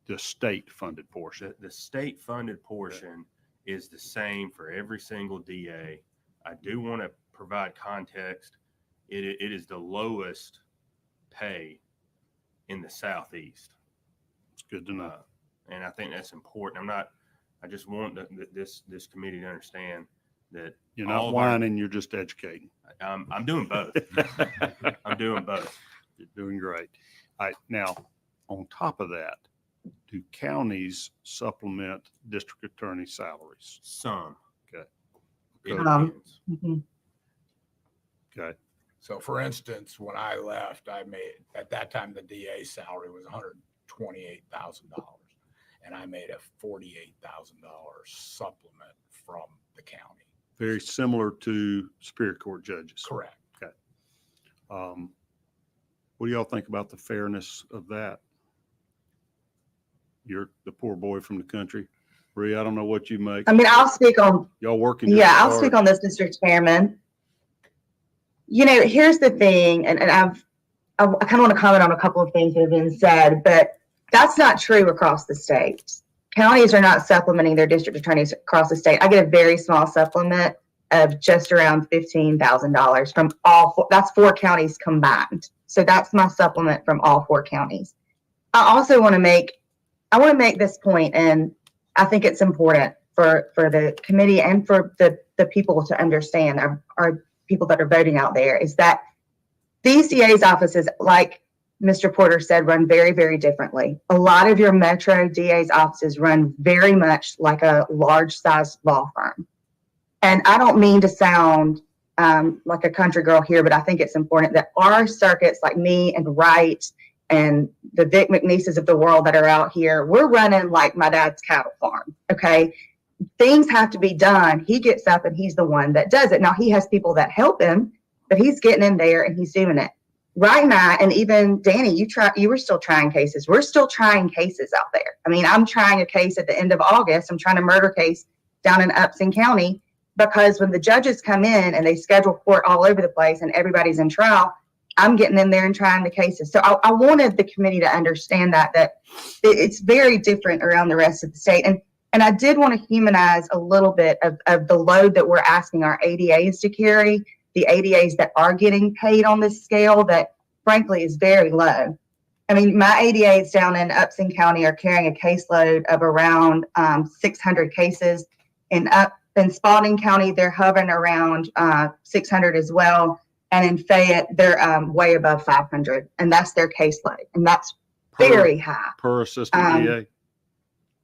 The state funded portion. The state funded portion is the same for every single DA. I do want to provide context. It is the lowest pay in the Southeast. It's good to know. And I think that's important. I just want this committee to understand that You're all not of our- whining, you're just educating. I'm doing both. I'm doing both. You're doing great. All right, now, on top of that, do counties supplement district attorney salaries? Some. Okay. It Okay. depends. Mhm. Okay, So for instance, when I left, I made, at that time, the DA salary was $128,000. And I made a $48,000 supplement from the county. very similar to Superior Court judges. Correct. What do y'all think about the fairness of that? You're the poor boy from the country. Bree, I don't know what you make. I mean, I'll speak on Y'all working. just Yeah, as I'll hard. speak on this, Mr. Chairman. You know, here's the thing, and I kind of want to comment on a couple of things that have been said, but that's not true across the state. Counties are not supplementing their district attorneys across the state. I get a very small supplement of just around $15,000 from all four, that's 4 counties combined. So that's my supplement from all 4 counties. I also want to make this point, and I think it's important for the committee and for the people to understand, our people that are voting out there, is that these DA's offices, like Mr. Porter said, run very, very differently. A lot of your metro DA's offices run very much like a large size law firm. And I don't mean to sound like a country girl here, but I think it's important that our circuits, like me and Wright and the Vic McNeeses of the world that are out here, we're running like my dad's cattle farm. Okay. Things have to be done. He gets up and he's the one that does it. Now he has people that help him, but he's getting in there and he's doing it. Right now, and even Danny, you were still trying cases. We're still trying cases out there. I mean, I'm trying a case at the end of August. I'm trying a murder case down in Upson County, because when the judges come in and they schedule court all over the place and everybody's in trial, I'm getting in there and trying the cases. So I wanted the committee to understand that it's very different around the rest of the state. And I did want to humanize a little bit of the load that we're asking our ADAs to carry, the ADAs that are getting paid on this scale that frankly is very low. I mean, my ADAs down in Upson County are carrying a caseload of around 600 cases. In Spalding County, they're hovering around 600 as well. And in Fayette, they're way above 500. And that's their caseload. And that's very high. Per assistant DA?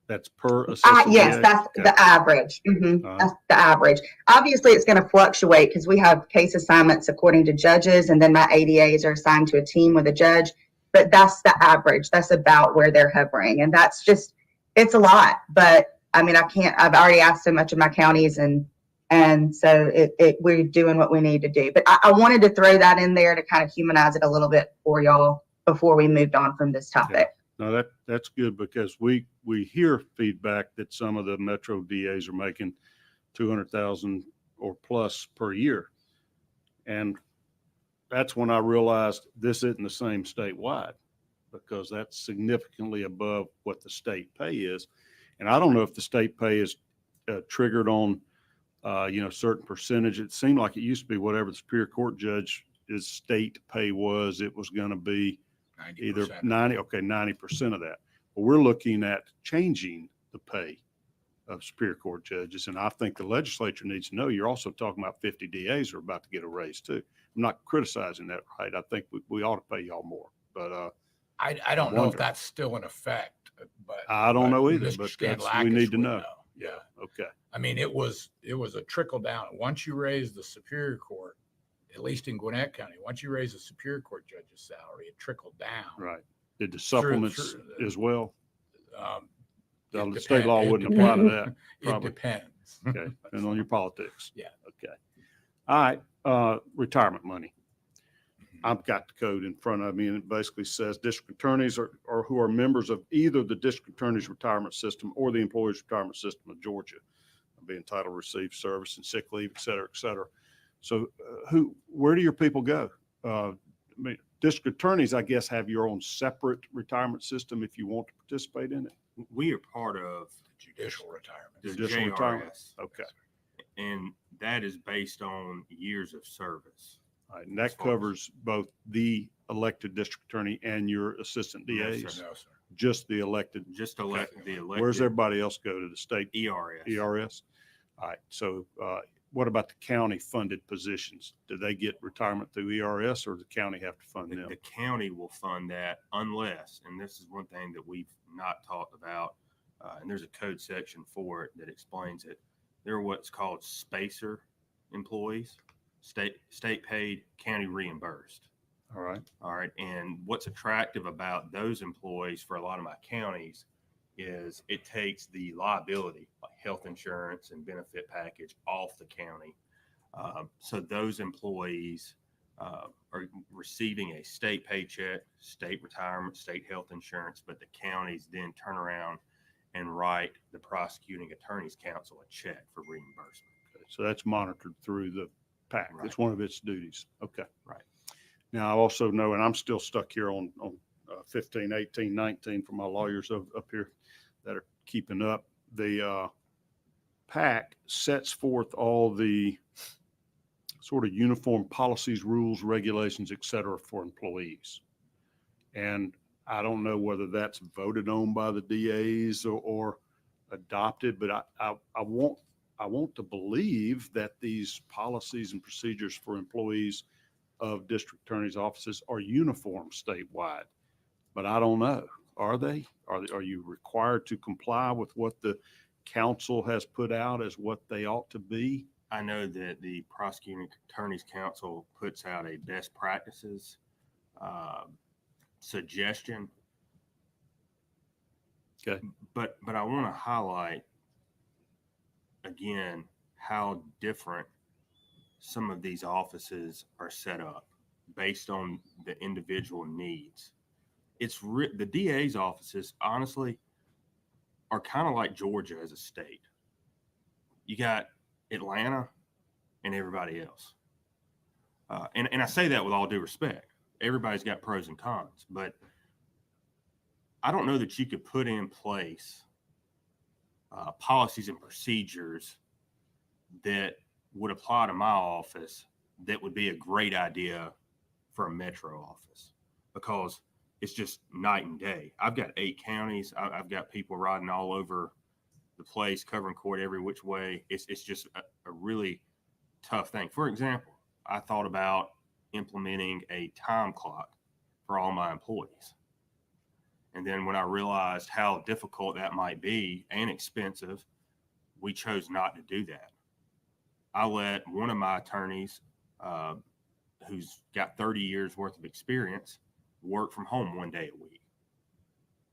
That's per assistant Yes, DA? that's Okay. the average. Uh-huh. That's the average. Obviously, it's going to fluctuate because we have case assignments according to judges, and then my ADAs are assigned to a team with a judge. But that's the average. That's about where they're hovering, and that's just, it's a lot. But I mean, I've already asked so much of my counties, and so we're doing what we need to do. But I wanted to throw that in there to kind of humanize it a little bit for y'all before we moved on from this topic. No, that's good because we hear feedback that some of the Metro DAs are making 200,000 or plus per year. And that's when I realized this isn't the same statewide, because that's significantly above what the state pay is. And I don't know if the state pay is triggered on, certain percentage. It seemed like it used to be whatever the Superior Court judge's state pay was, it was going to be 90%. either 90% of that. But we're looking at changing the pay of Superior Court judges. And I think the legislature needs to know you're also talking about 50 DAs are about to get a raise too. I'm not criticizing that, right? I think we ought to pay y'all more, but I don't know if wonder. that's still in effect, but I don't know either, Mr. but that's, we Scanlakis need to would know. Yeah. Okay. I mean, it was a trickle down. Once you raise the Superior Court, at least in Gwinnett County, once you raise the Superior Court judge's salary, it trickled down. Right. Did the supplements as well? The state Depends. law wouldn't apply to that. It Probably. depends. Okay. Depends on your politics. Yeah. Okay. All right. Retirement money. I've got the code in front of me, and it basically says district attorneys or who are members of either the district attorney's retirement system or the employee's retirement system of Georgia be entitled to receive service and sick leave, et cetera, et cetera. So where do your people go? I mean, district attorneys, I guess, have your own separate retirement system if you want to participate in it. We are part of Judicial retirement. the Judicial retirement. JRS, Okay. and that is based on years of service. All right. And that covers both the elected district attorney and your assistant No, DAs, sir. No, sir. just the elected. Just elect the elected. Where's everybody else go to the state ERS? ERS? All right. So what about the county funded positions? Do they get retirement through ERS, or the county have to fund them? The county will fund that unless, and this is one thing that we've not talked about, and there's a code section for it that explains it. They're what's called spacer employees, state paid, county reimbursed. All right. All right. And what's attractive about those employees for a lot of my counties is it takes the liability, like health insurance and benefit package, off the county. So those employees are receiving a state paycheck, state retirement, state health insurance, but the counties then turn around and write the prosecuting attorney's council a check for reimbursement. Okay. So that's monitored through the PAC. Right. It's one of its duties. Okay. Right. Now, I also know, and I'm still stuck here on 15, 18, 19 for my lawyers up here that are keeping up. The PAC sets forth all the sort of uniform policies, rules, regulations, et cetera, for employees. And I don't know whether that's voted on by the DAs or adopted, but I want to believe that these policies and procedures for employees of district attorneys' offices are uniform statewide, but I don't know. Are they? Are you required to comply with what the council has put out as what they ought to be? I know that the prosecuting attorney's council puts out a best practices suggestion. Okay. But I want to highlight again how different some of these offices are set up based on the individual needs. The DA's offices, honestly, are kind of like Georgia as a state. You got Atlanta and everybody else. And I say that with all due respect. Everybody's got pros and cons, but I don't know that you could put in place policies and procedures that would apply to my office that would be a great idea for a metro office, because it's just night and day. I've got 8 counties. I've got people riding all over the place, covering court every which way. It's just a really tough thing. For example, I thought about implementing a time clock for all my employees. And then when I realized how difficult that might be and expensive, we chose not to do that. I let one of my attorneys, who's got 30 years worth of experience, work from home one day a week.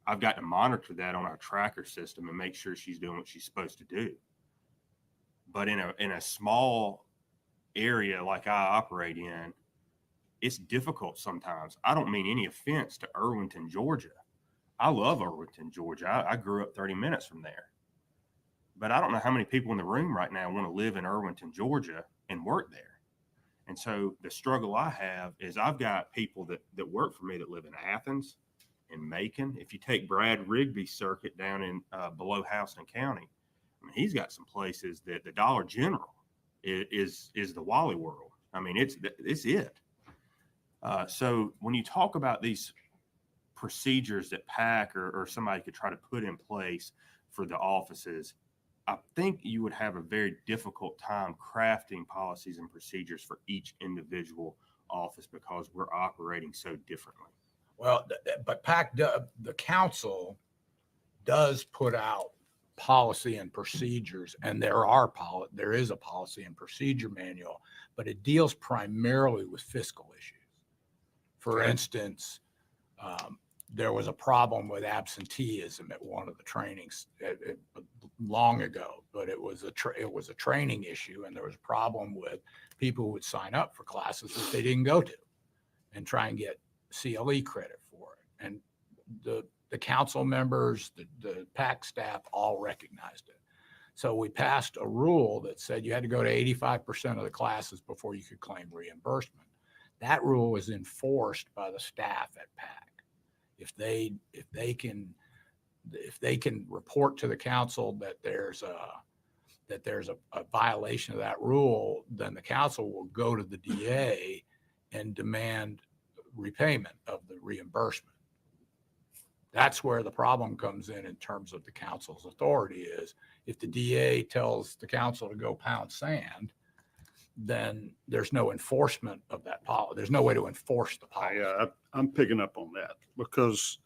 I've got to monitor that on our tracker system and make sure she's doing what she's supposed to do. But in a small area like I operate in, it's difficult sometimes. I don't mean any offense to Irwinton, Georgia, I love Irwinton, Georgia. I grew up 30 minutes from there. But I don't know how many people in the room right now want to live in Irwinton, Georgia and work there. And so the struggle I have is I've got people that work for me that live in Athens and Macon. If you take Brad Rigby's circuit down in below Houston County, I mean, he's got some places that the Dollar General is the Wally World. I mean, it's it. So when you talk about these procedures that PAC or somebody could try to put in place for the offices, I think you would have a very difficult time crafting policies and procedures for each individual office because we're operating so differently. Well, but PAC, the council does put out policy and procedures, and there is a policy and procedure manual, but it deals primarily with fiscal issues. For instance, there was a problem with absenteeism at one of the trainings long ago, but it was a training issue, and there was a problem with people who would sign up for classes that they didn't go to and try and get CLE credit for it. And the council members, the PAC staff all recognized it. So we passed a rule that said you had to go to 85% of the classes before you could claim reimbursement. That rule was enforced by the staff at PAC. If they can report to the council that there's a violation of that rule, then the council will go to the DA and demand repayment of the reimbursement. That's where the problem comes in terms of the council's authority is if the DA tells the council to go pound sand, then there's no enforcement of that policy. There's no way to enforce the policy. I'm picking up on that because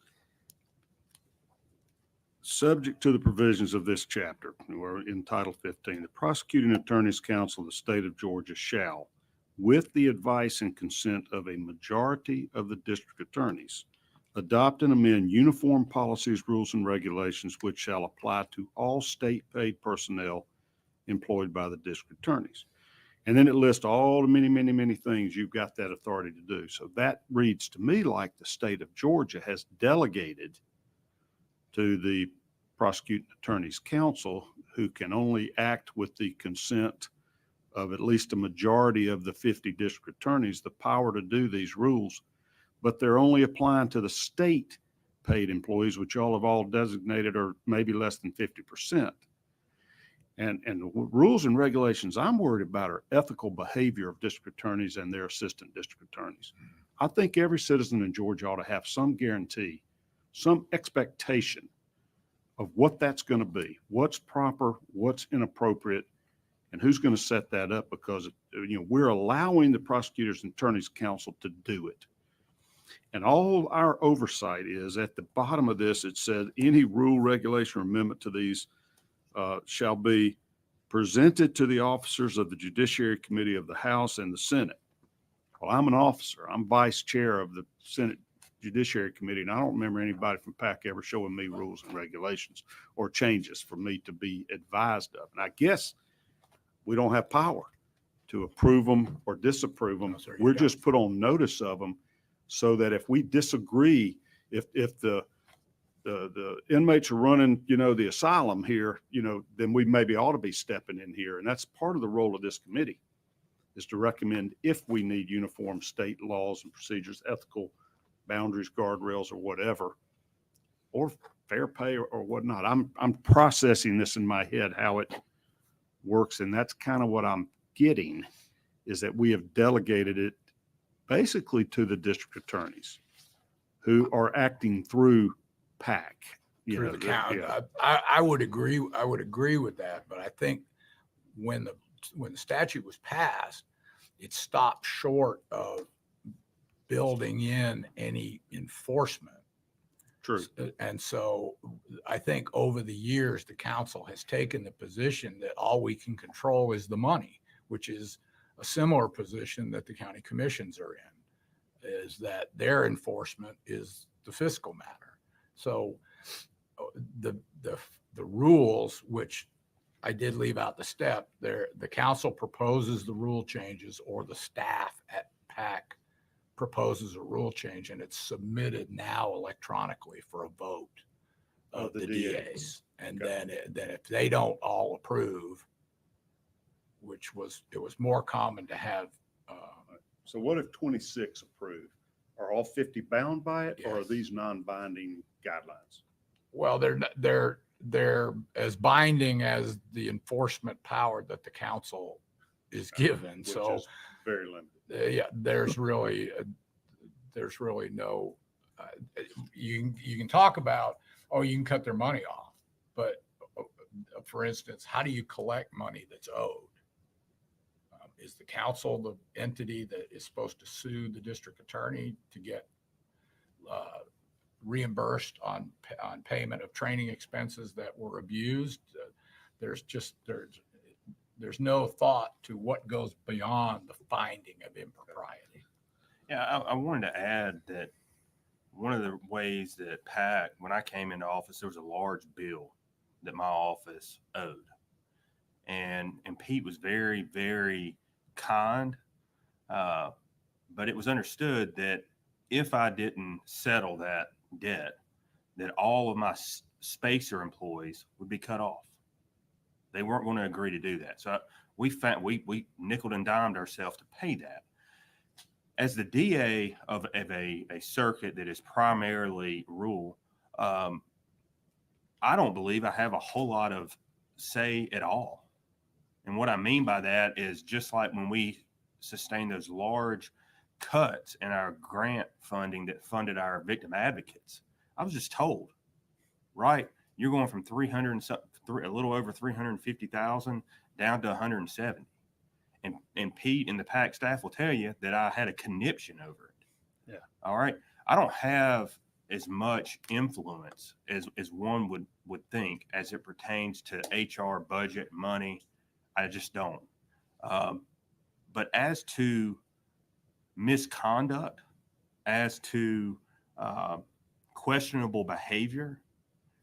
subject to the provisions of this chapter, we're in Title 15, the Prosecuting Attorney's Council of the State of Georgia shall, with the advice and consent of a majority of the district attorneys, adopt and amend uniform policies, rules, and regulations which shall apply to all state-paid personnel employed by the district attorneys. And then it lists all the many, many, many things you've got that authority to do. So that reads to me like the state of Georgia has delegated to the Prosecuting Attorney's Council, who can only act with the consent of at least a majority of the 50 district attorneys, the power to do these rules, but they're only applying to the state paid employees, which y'all have all designated are maybe less than 50%. And the rules and regulations I'm worried about are ethical behavior of district attorneys and their assistant district attorneys. I think every citizen in Georgia ought to have some guarantee, some expectation of what that's going to be, what's proper, what's inappropriate, and who's going to set that up, because we're allowing the Prosecutors and Attorneys Council to do it. And all our oversight is at the bottom of this. It said any rule, regulation, or amendment to these shall be presented to the officers of the Judiciary Committee of the House and the Senate. Well, I'm an officer. I'm vice chair of the Senate Judiciary Committee, and I don't remember anybody from PAC ever showing me rules and regulations or changes for me to be advised of. And I guess we don't have power to approve them or disapprove them. No, we're just put on notice of them so that if we disagree, if the inmates are running, the asylum here, then we maybe ought to be stepping in here. And that's part of the role of this committee, is to recommend if we need uniform state laws and procedures, ethical boundaries, guardrails, or whatever, or fair pay or whatnot. I'm processing this in my head, how it works. And that's kind of what I'm getting, is that we have delegated it basically to the district attorneys who are acting through PAC. Through the county. Yeah. I would agree. I would agree with that. But I think when the statute was passed, it stopped short of building in any enforcement. True. And so I think over the years, the council has taken the position that all we can control is the money, which is a similar position that the county commissions are in, is that their enforcement is the fiscal matter. So the rules, which I did leave out the step there, the council proposes the rule changes, or the staff at PAC proposes a rule change, and it's submitted now electronically for a vote of the DAs. And Okay. then if they don't all approve, it was more common to have. So what if 26 approve? Are all 50 bound by it, or are Yes. these non-binding guidelines? Well, they're as binding as the enforcement power that the council is given. Which So is very limited. yeah, there's really no. You can talk about, oh, you can cut their money off, but for instance, how do you collect money that's owed? Is the council the entity that is supposed to sue the district attorney to get reimbursed on payment of training expenses that were abused? There's no thought to what goes beyond the finding of impropriety. Yeah, I wanted to add that one of the ways that PAC, when I came into office, there was a large bill that my office owed. And Pete was very, very kind, but it was understood that if I didn't settle that debt, that all of my spacer employees would be cut off. They weren't going to agree to do that. So we nickel and dimed ourselves to pay that. As the DA of a circuit that is primarily rural, I don't believe I have a whole lot of say at all. And what I mean by that is just like when we sustained those large cuts in our grant funding that funded our victim advocates, I was just told, right, you're going from a little over 350,000 down to 170. And Pete and the PAC staff will tell you that I had a conniption over it. Yeah. All right. I don't have as much influence as one would think as it pertains to HR, budget, money. I just don't. But as to misconduct, as to questionable behavior,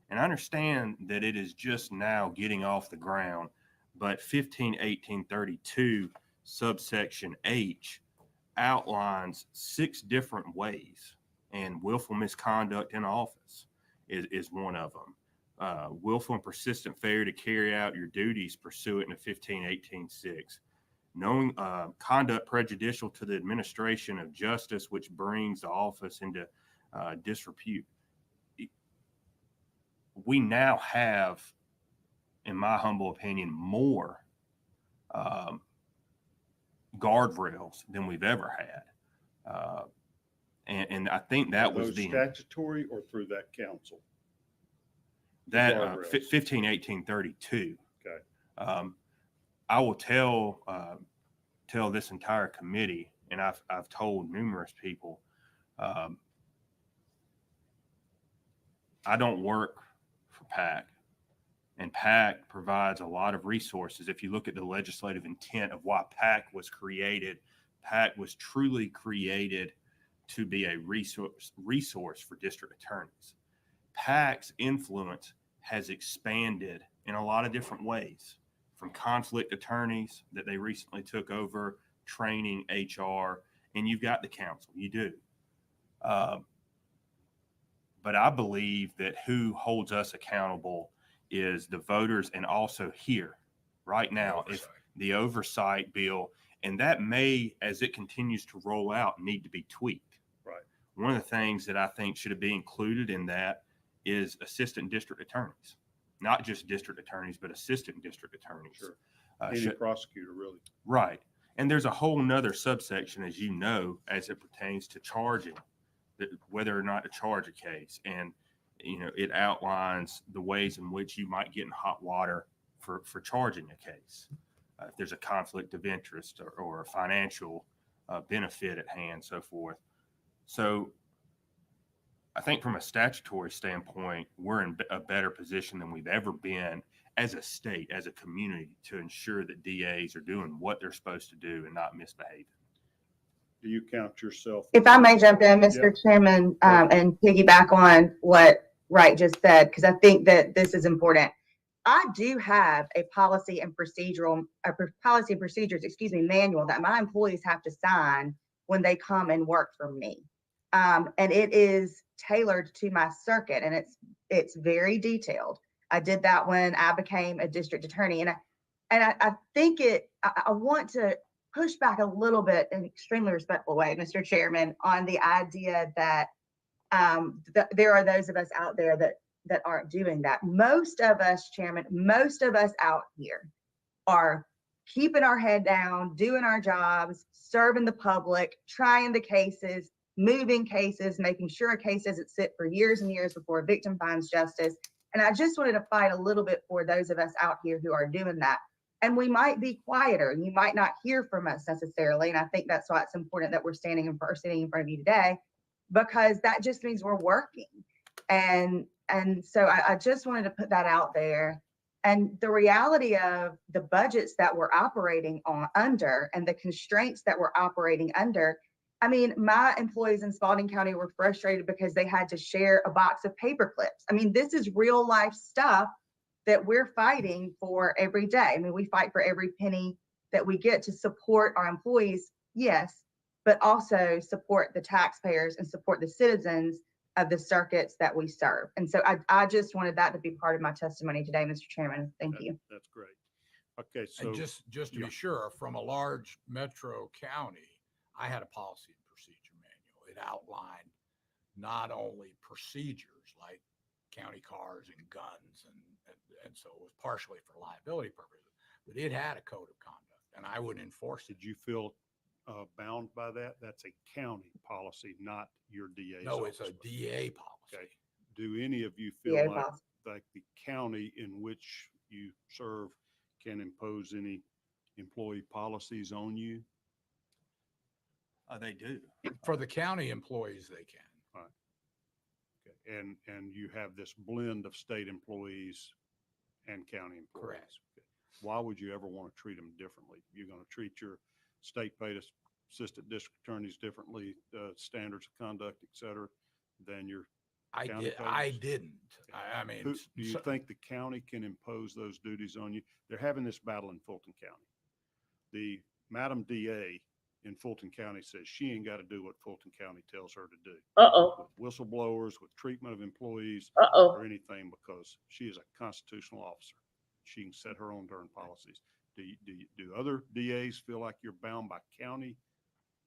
and I understand that it is just now getting off the ground, but 151832 subsection H outlines 6 different ways, and willful misconduct in office is one of them. Willful and persistent failure to carry out your duties pursuant to 1518.6. Knowing conduct prejudicial to the administration of justice, which brings the office into disrepute. We now have, in my humble opinion, more guardrails than we've ever had. And I think that was the statutory or through that council. That 151832. Okay. I will tell this entire committee, and I've told numerous people, I don't work for PAC, and PAC provides a lot of resources. If you look at the legislative intent of why PAC was created, PAC was truly created to be a resource for district attorneys. PAC's influence has expanded in a lot of different ways, from conflict attorneys that they recently took over, training, HR, and you've got the council, you do. But I believe that who holds us accountable is the voters, and also here right now, if the oversight bill, and that may, as it continues to roll out, need to be tweaked. Right. One of the things that I think should be included in that is assistant district attorneys, not just district attorneys, but assistant district attorneys. Sure. Any prosecutor, really. Right. And there's a whole nother subsection, as you know, as it pertains to charging, whether or not to charge a case. And, you know, it outlines the ways in which you might get in hot water for charging a case. If there's a conflict of interest or a financial benefit at hand, so forth. So I think from a statutory standpoint, we're in a better position than we've ever been as a state, as a community, to ensure that DAs are doing what they're supposed to do and not misbehaving. Do you count yourself? If I may jump in, Mr. Chairman, and piggyback on what Wright just said, because I think that this is important. I do have a policy and procedures, manual that my employees have to sign when they come and work for me. And it is tailored to my circuit, and it's very detailed. I did that when I became a district attorney, and I think I want to push back a little bit in an extremely respectful way, Mr. Chairman, on the idea that there are those of us out there that aren't doing that. Most of us, Chairman, most of us out here are keeping our head down, doing our jobs, serving the public, trying the cases, moving cases, making sure a case doesn't sit for years and years before a victim finds justice. And I just wanted to fight a little bit for those of us out here who are doing that. And we might be quieter. You might not hear from us necessarily. And I think that's why it's important that we're sitting in front of you today, because that just means we're working. And so I just wanted to put that out there. And the reality of the budgets that we're operating under and the constraints that we're operating under, I mean, my employees in Spalding County were frustrated because they had to share a box of paper clips. I mean, this is real life stuff that we're fighting for every day. I mean, we fight for every penny that we get to support our employees, yes, but also support the taxpayers and support the citizens of the circuits that we serve. And so I just wanted that to be part of my testimony today, Mr. Chairman. Thank you. That's great. Okay, so And just to be sure, from a large metro county, I had a policy and procedure manual. It outlined not only procedures like county cars and guns, and so it was partially for liability purposes, but it had a code of conduct, and I would enforce it. did you feel bound by that? That's a county policy, not your DA's No, office. it's a DA policy. Okay. Do any of you feel DA like, policy. like the county in which you serve can impose any employee policies on you? They do. For the county employees, they can. Okay. And you have this blend of state employees and county employees. Correct. Okay. Why would you ever want to treat them differently? You're going to treat your state paid assistant district attorneys differently, standards of conduct, et cetera, than your county I paid? didn't. I mean, Do you think the county can impose those duties on you? They're having this battle in Fulton County. The Madam DA in Fulton County says she ain't got to do what Fulton County tells her to do. Uh-oh, With whistleblowers, with treatment of employees, uh-oh. or anything, because she is a constitutional officer. She can set her own darn policies. Do other DAs feel like you're bound by county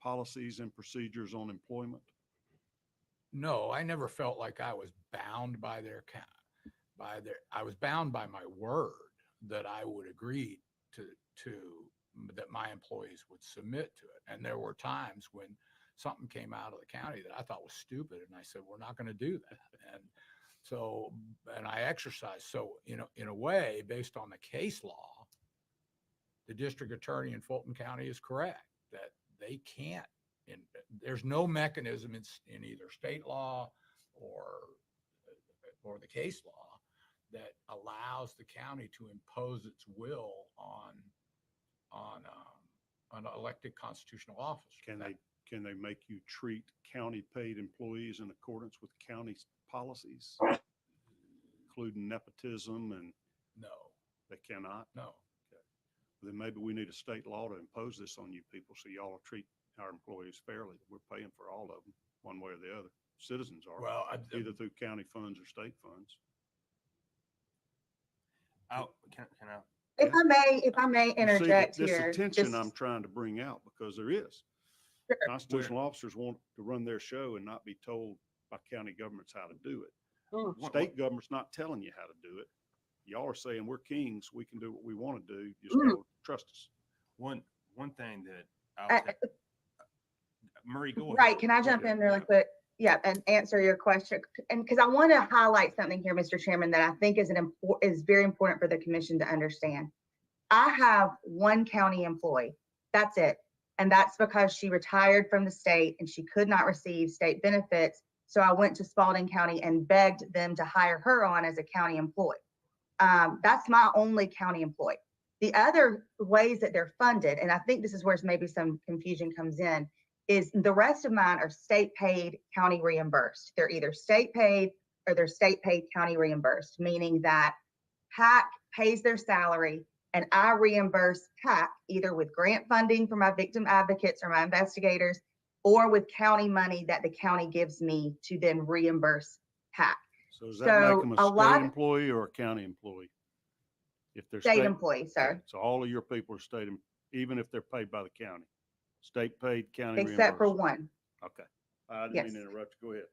policies and procedures on employment? no, I never felt like I was bound by I was bound by my word that I would agree to that my employees would submit to it. And there were times when something came out of the county that I thought was stupid, and I said, we're not going to do that. And so, and I exercised. So, in a way, based on the case law, the district attorney in Fulton County is correct that they can't, there's no mechanism in either state law or the case law that allows the county to impose its will on an elected constitutional officer. Can they make you treat county paid employees in accordance with county policies, including nepotism? And No, they cannot? no. Then maybe we need a state law to impose this on you people, so y'all will treat our employees fairly. We're paying for all of them, one way or the other. Citizens are, Well, either through county funds or state funds. Can I? If I may interject This here. attention just- I'm trying to bring out, because there is. Sure. Constitutional officers want to run their show and not be told by county governments how to do it. Mm. State government's not telling you how to do it. Y'all are saying we're kings, we can do what we want to do, just Mm. don't trust us. One thing that I- Murray, go ahead. Right, can I jump in really quick? Yeah, and answer your question. And because I want to highlight something here, Mr. Chairman, that I think is very important for the commission to understand. I have one county employee. That's it. And that's because she retired from the state and she could not receive state benefits. So I went to Spalding County and begged them to hire her on as a county employee. That's my only county employee. The other ways that they're funded, and I think this is where maybe some confusion comes in, is the rest of mine are state paid, county reimbursed. They're either state paid or they're state paid, county reimbursed, meaning that PAC pays their salary and I reimburse PAC either with grant funding for my victim advocates or my investigators, or with county money that the county gives me to then reimburse PAC. So does that make them So a a state lot employee or a county employee? If they're state employees, okay, sir, so all of your people are state, even if they're paid by the county, state paid, county except for reimbursed. one. Okay. I didn't Yes. mean to interrupt you. Go ahead.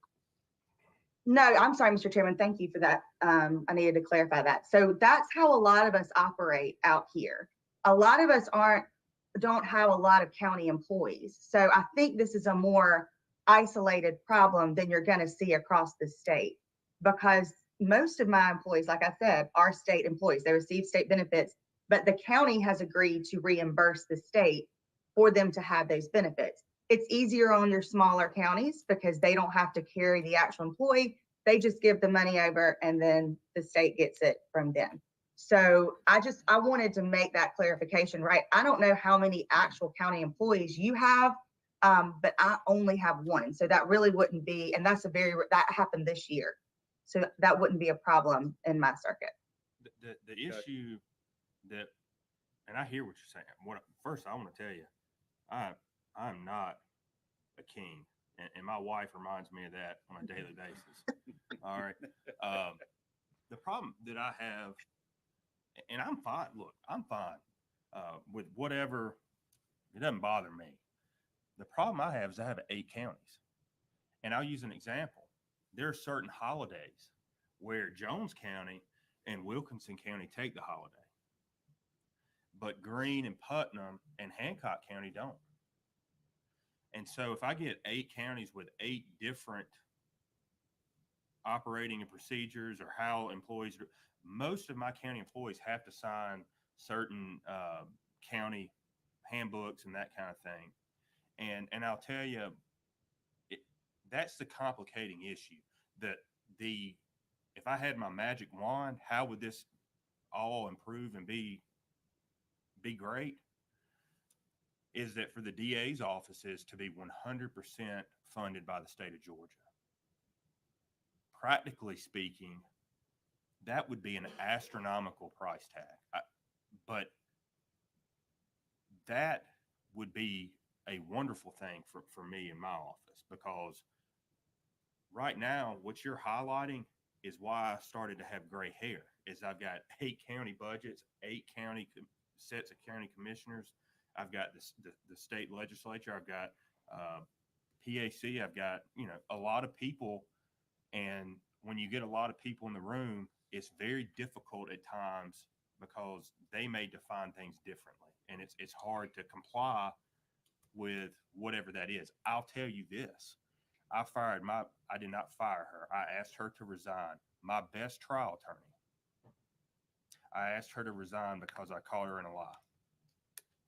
No, I'm sorry, Mr. Chairman. Thank you for that. I needed to clarify that. So that's how a lot of us operate out here. A lot of us don't have a lot of county employees. So I think this is a more isolated problem than you're going to see across the state, because most of my employees, like I said, are state employees. They receive state benefits, but the county has agreed to reimburse the state for them to have those benefits. It's easier on your smaller counties because they don't have to carry the actual employee. They just give the money over and then the state gets it from them. So I wanted to make that clarification, right? I don't know how many actual county employees you have, but I only have one. So that really wouldn't be, and that happened this year. So that wouldn't be a problem in my circuit. The issue that, and I hear what you're saying. First, I want to tell you, I'm not a king, and my wife reminds me of that on a daily basis. All right. The problem that I have, and I'm fine. Look, I'm fine with whatever. It doesn't bother me. The problem I have is I have 8 counties, and I'll use an example. There are certain holidays where Jones County and Wilkinson County take the holiday, but Greene and Putnam and Hancock County don't. And so if I get 8 counties with 8 different operating and procedures or how employees, most of my county employees have to sign certain county handbooks and that kind of thing. And I'll tell you, that's the complicating issue. If I had my magic wand, how would this all improve and be great? Is that for the DA's offices to be 100% funded by the state of Georgia. Practically speaking, that would be an astronomical price tag. But that would be a wonderful thing for me in my office, because right now, what you're highlighting is why I started to have gray hair. Is I've got 8 county budgets, 8 county sets of county commissioners. I've got the state legislature. I've got PAC. I've got, a lot of people. And when you get a lot of people in the room, it's very difficult at times because they may define things differently. And it's hard to comply with whatever that is. I'll tell you this. I did not fire her. I asked her to resign. My best trial attorney. I asked her to resign because I caught her in a lie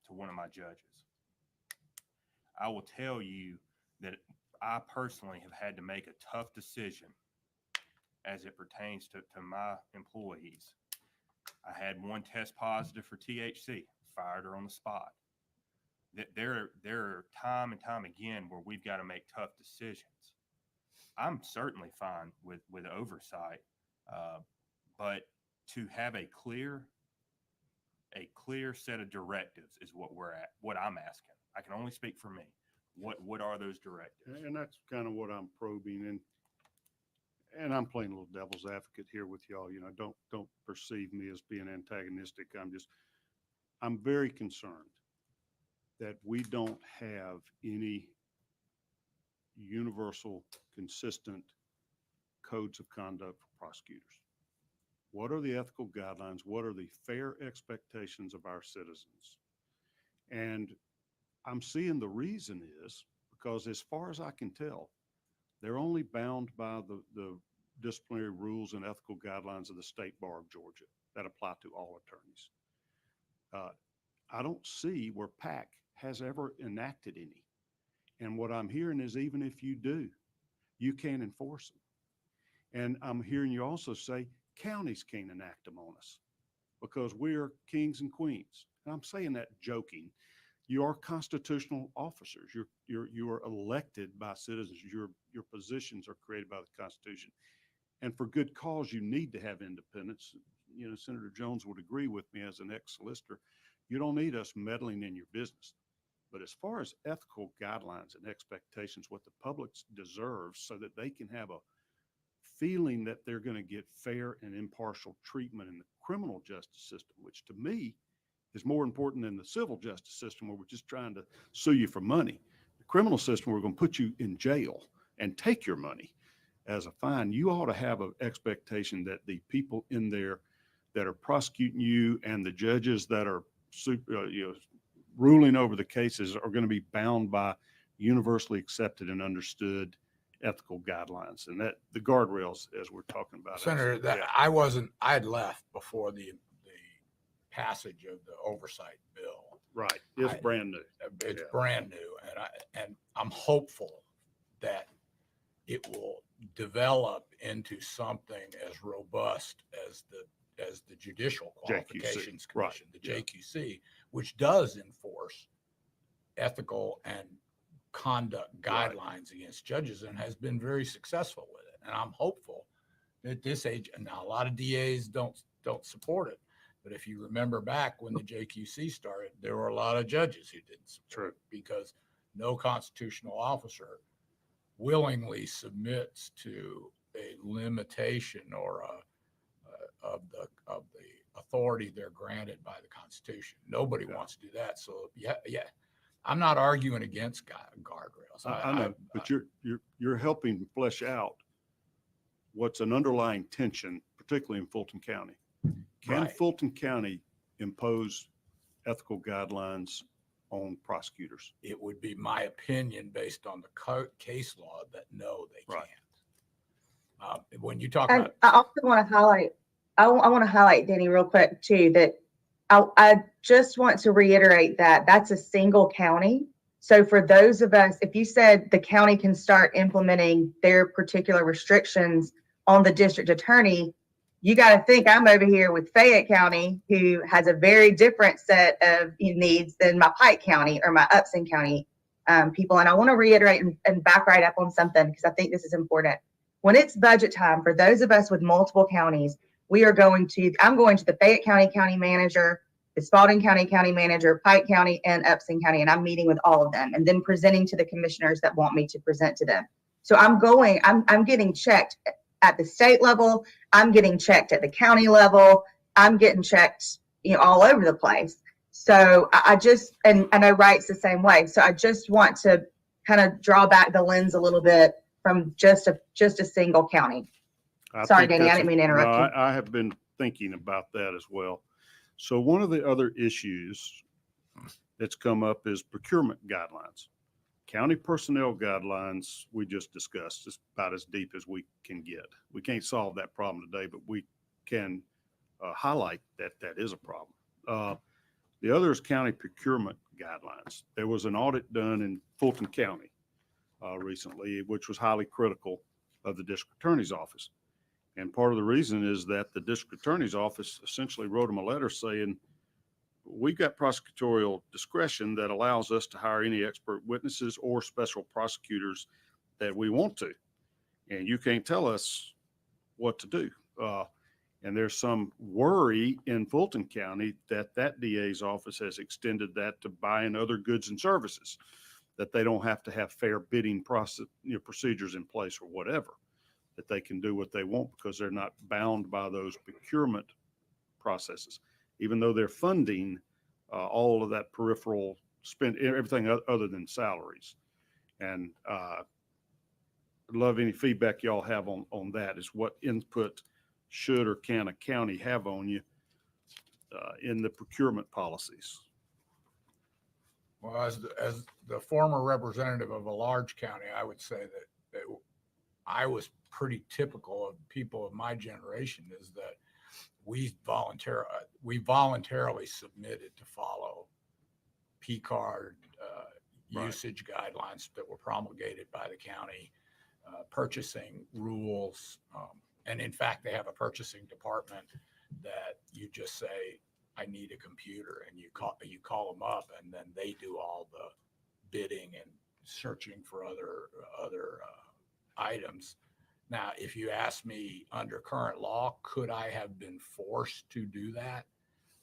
to one of my judges. I will tell you that I personally have had to make a tough decision as it pertains to my employees. I had one test positive for THC, fired her on the spot. There are time and time again where we've got to make tough decisions. I'm certainly fine with oversight, but to have a clear set of directives is what I'm asking. I can only speak for me. What are those directives? And that's kind of what I'm probing, and I'm playing a little devil's advocate here with y'all. Don't perceive me as being antagonistic. I'm very concerned that we don't have any universal, consistent codes of conduct for prosecutors. What are the ethical guidelines? What are the fair expectations of our citizens? And I'm seeing the reason is because, as far as I can tell, they're only bound by the disciplinary rules and ethical guidelines of the State Bar of Georgia that apply to all attorneys. I don't see where PAC has ever enacted any. And what I'm hearing is, even if you do, you can't enforce them. And I'm hearing you also say counties can't enact them on us because we're kings and queens. And I'm saying that joking. You are constitutional officers. You are elected by citizens. Your positions are created by the Constitution. And for good cause, you need to have independence. Senator Jones would agree with me as an ex-solicitor. You don't need us meddling in your business. But as far as ethical guidelines and expectations, what the public deserves so that they can have a feeling that they're going to get fair and impartial treatment in the criminal justice system, which to me is more important than the civil justice system where we're just trying to sue you for money. The criminal system, we're going to put you in jail and take your money as a fine. You ought to have an expectation that the people in there that are prosecuting you and the judges that are ruling over the cases are going to be bound by universally accepted and understood ethical guidelines, and that the guardrails, as we're talking about. Senator, that Yeah. I had left before the passage of the oversight bill. Right. It's brand new. It's Yeah. brand new, and I'm hopeful that it will develop into something as robust as the Judicial Qualifications Commission, right. the JQC, which does enforce ethical and conduct guidelines against judges and has been very successful with it. And I'm hopeful that this age, and now a lot of DAs don't support it, but if you remember back when the JQC started, there were a lot of judges who didn't support it because no constitutional officer willingly submits to a limitation or of the authority they're granted by the Constitution. Nobody wants to do that. So yeah, I'm not arguing against guardrails. I know, but you're helping flesh out what's an underlying tension, particularly in Fulton County. Can Fulton County impose ethical guidelines on prosecutors? It would be my opinion based on the case law that no, they can't. When you talk about, I also want to highlight, I want to highlight, Danny, real quick too, that I just want to reiterate that that's a single county. So for those of us, if you said the county can start implementing their particular restrictions on the district attorney, you got to think I'm over here with Fayette County, who has a very different set of needs than my Pike County or my Upson County people. And I want to reiterate and back right up on something because I think this is important. When it's budget time, for those of us with multiple counties, I'm going to the Fayette County County Manager, the Spalding County County Manager, Pike County, and Upson County, and I'm meeting with all of them and then presenting to the commissioners that want me to present to them. So I'm getting checked at the state level. I'm getting checked at the county level. I'm getting checked, all over the place. So I just, and I know Wright's the same way. So I just want to kind of draw back the lens a little bit from just a single county. Sorry, Danny, I didn't mean to interrupt you. I have been thinking about that as well. So one of the other issues that's come up is procurement guidelines. County personnel guidelines we just discussed is about as deep as we can get. We can't solve that problem today, but we can highlight that is a problem. The other is county procurement guidelines. There was an audit done in Fulton County recently, which was highly critical of the district attorney's office. And part of the reason is that the district attorney's office essentially wrote them a letter saying, we've got prosecutorial discretion that allows us to hire any expert witnesses or special prosecutors that we want to. And you can't tell us what to do. And there's some worry in Fulton County that DA's office has extended that to buying other goods and services, that they don't have to have fair bidding procedures in place or whatever, that they can do what they want because they're not bound by those procurement processes, even though they're funding all of that peripheral spend, everything other than salaries. And I'd love any feedback y'all have on that, is what input should or can a county have on you in the procurement policies? well, as the former representative of a large county, I would say that I was pretty typical of people of my generation, is that we voluntarily submitted to follow P-card usage guidelines that were promulgated by the county, purchasing rules. And in fact, they have a purchasing department that you just say, I need a computer, and you call them up, and then they do all the bidding and searching for other items. Now, if you ask me under current law, could I have been forced to do that?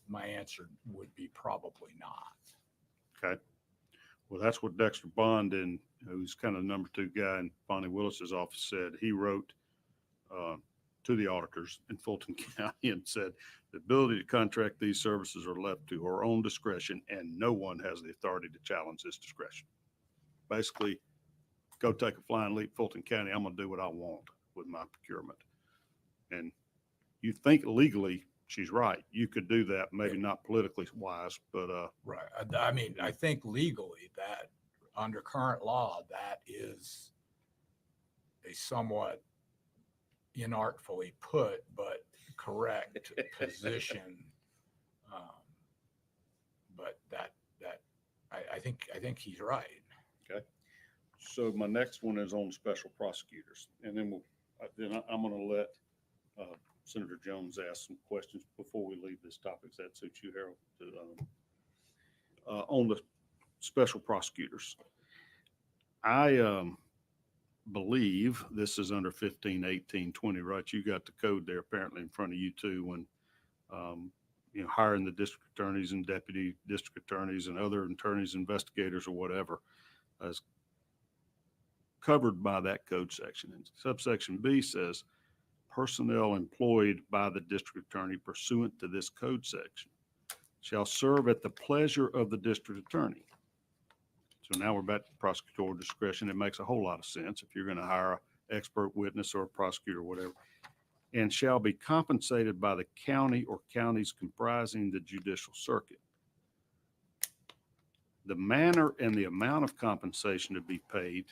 My answer would be probably not. Okay. Well, that's what Dexter Bond, and who's kind of the number 2 guy in Fani Willis's office, said. He wrote to the auditors in Fulton County and said, the ability to contract these services are left to her own discretion, and no one has the authority to challenge this discretion. Basically, go take a flying leap, Fulton County. I'm going to do what I want with my procurement. And you think legally she's right. You could do that, maybe not politically wise, but Right. I mean, I think legally that under current law, that is a somewhat inartfully put, but correct position. But I think he's right. okay. So my next one is on special prosecutors, and then I'm going to let Senator Jones ask some questions before we leave this topic. Does that suit you, Harold? On the special prosecutors, I believe this is under 15, 18, 20, right? You got the code there apparently in front of you too, when hiring the district attorneys and deputy district attorneys and other attorneys, investigators, or whatever is covered by that code section. And subsection B says, personnel employed by the district attorney pursuant to this code section shall serve at the pleasure of the district attorney. So now we're back to prosecutorial discretion. It makes a whole lot of sense if you're going to hire an expert witness or a prosecutor or whatever, and shall be compensated by the county or counties comprising the judicial circuit. The manner and the amount of compensation to be paid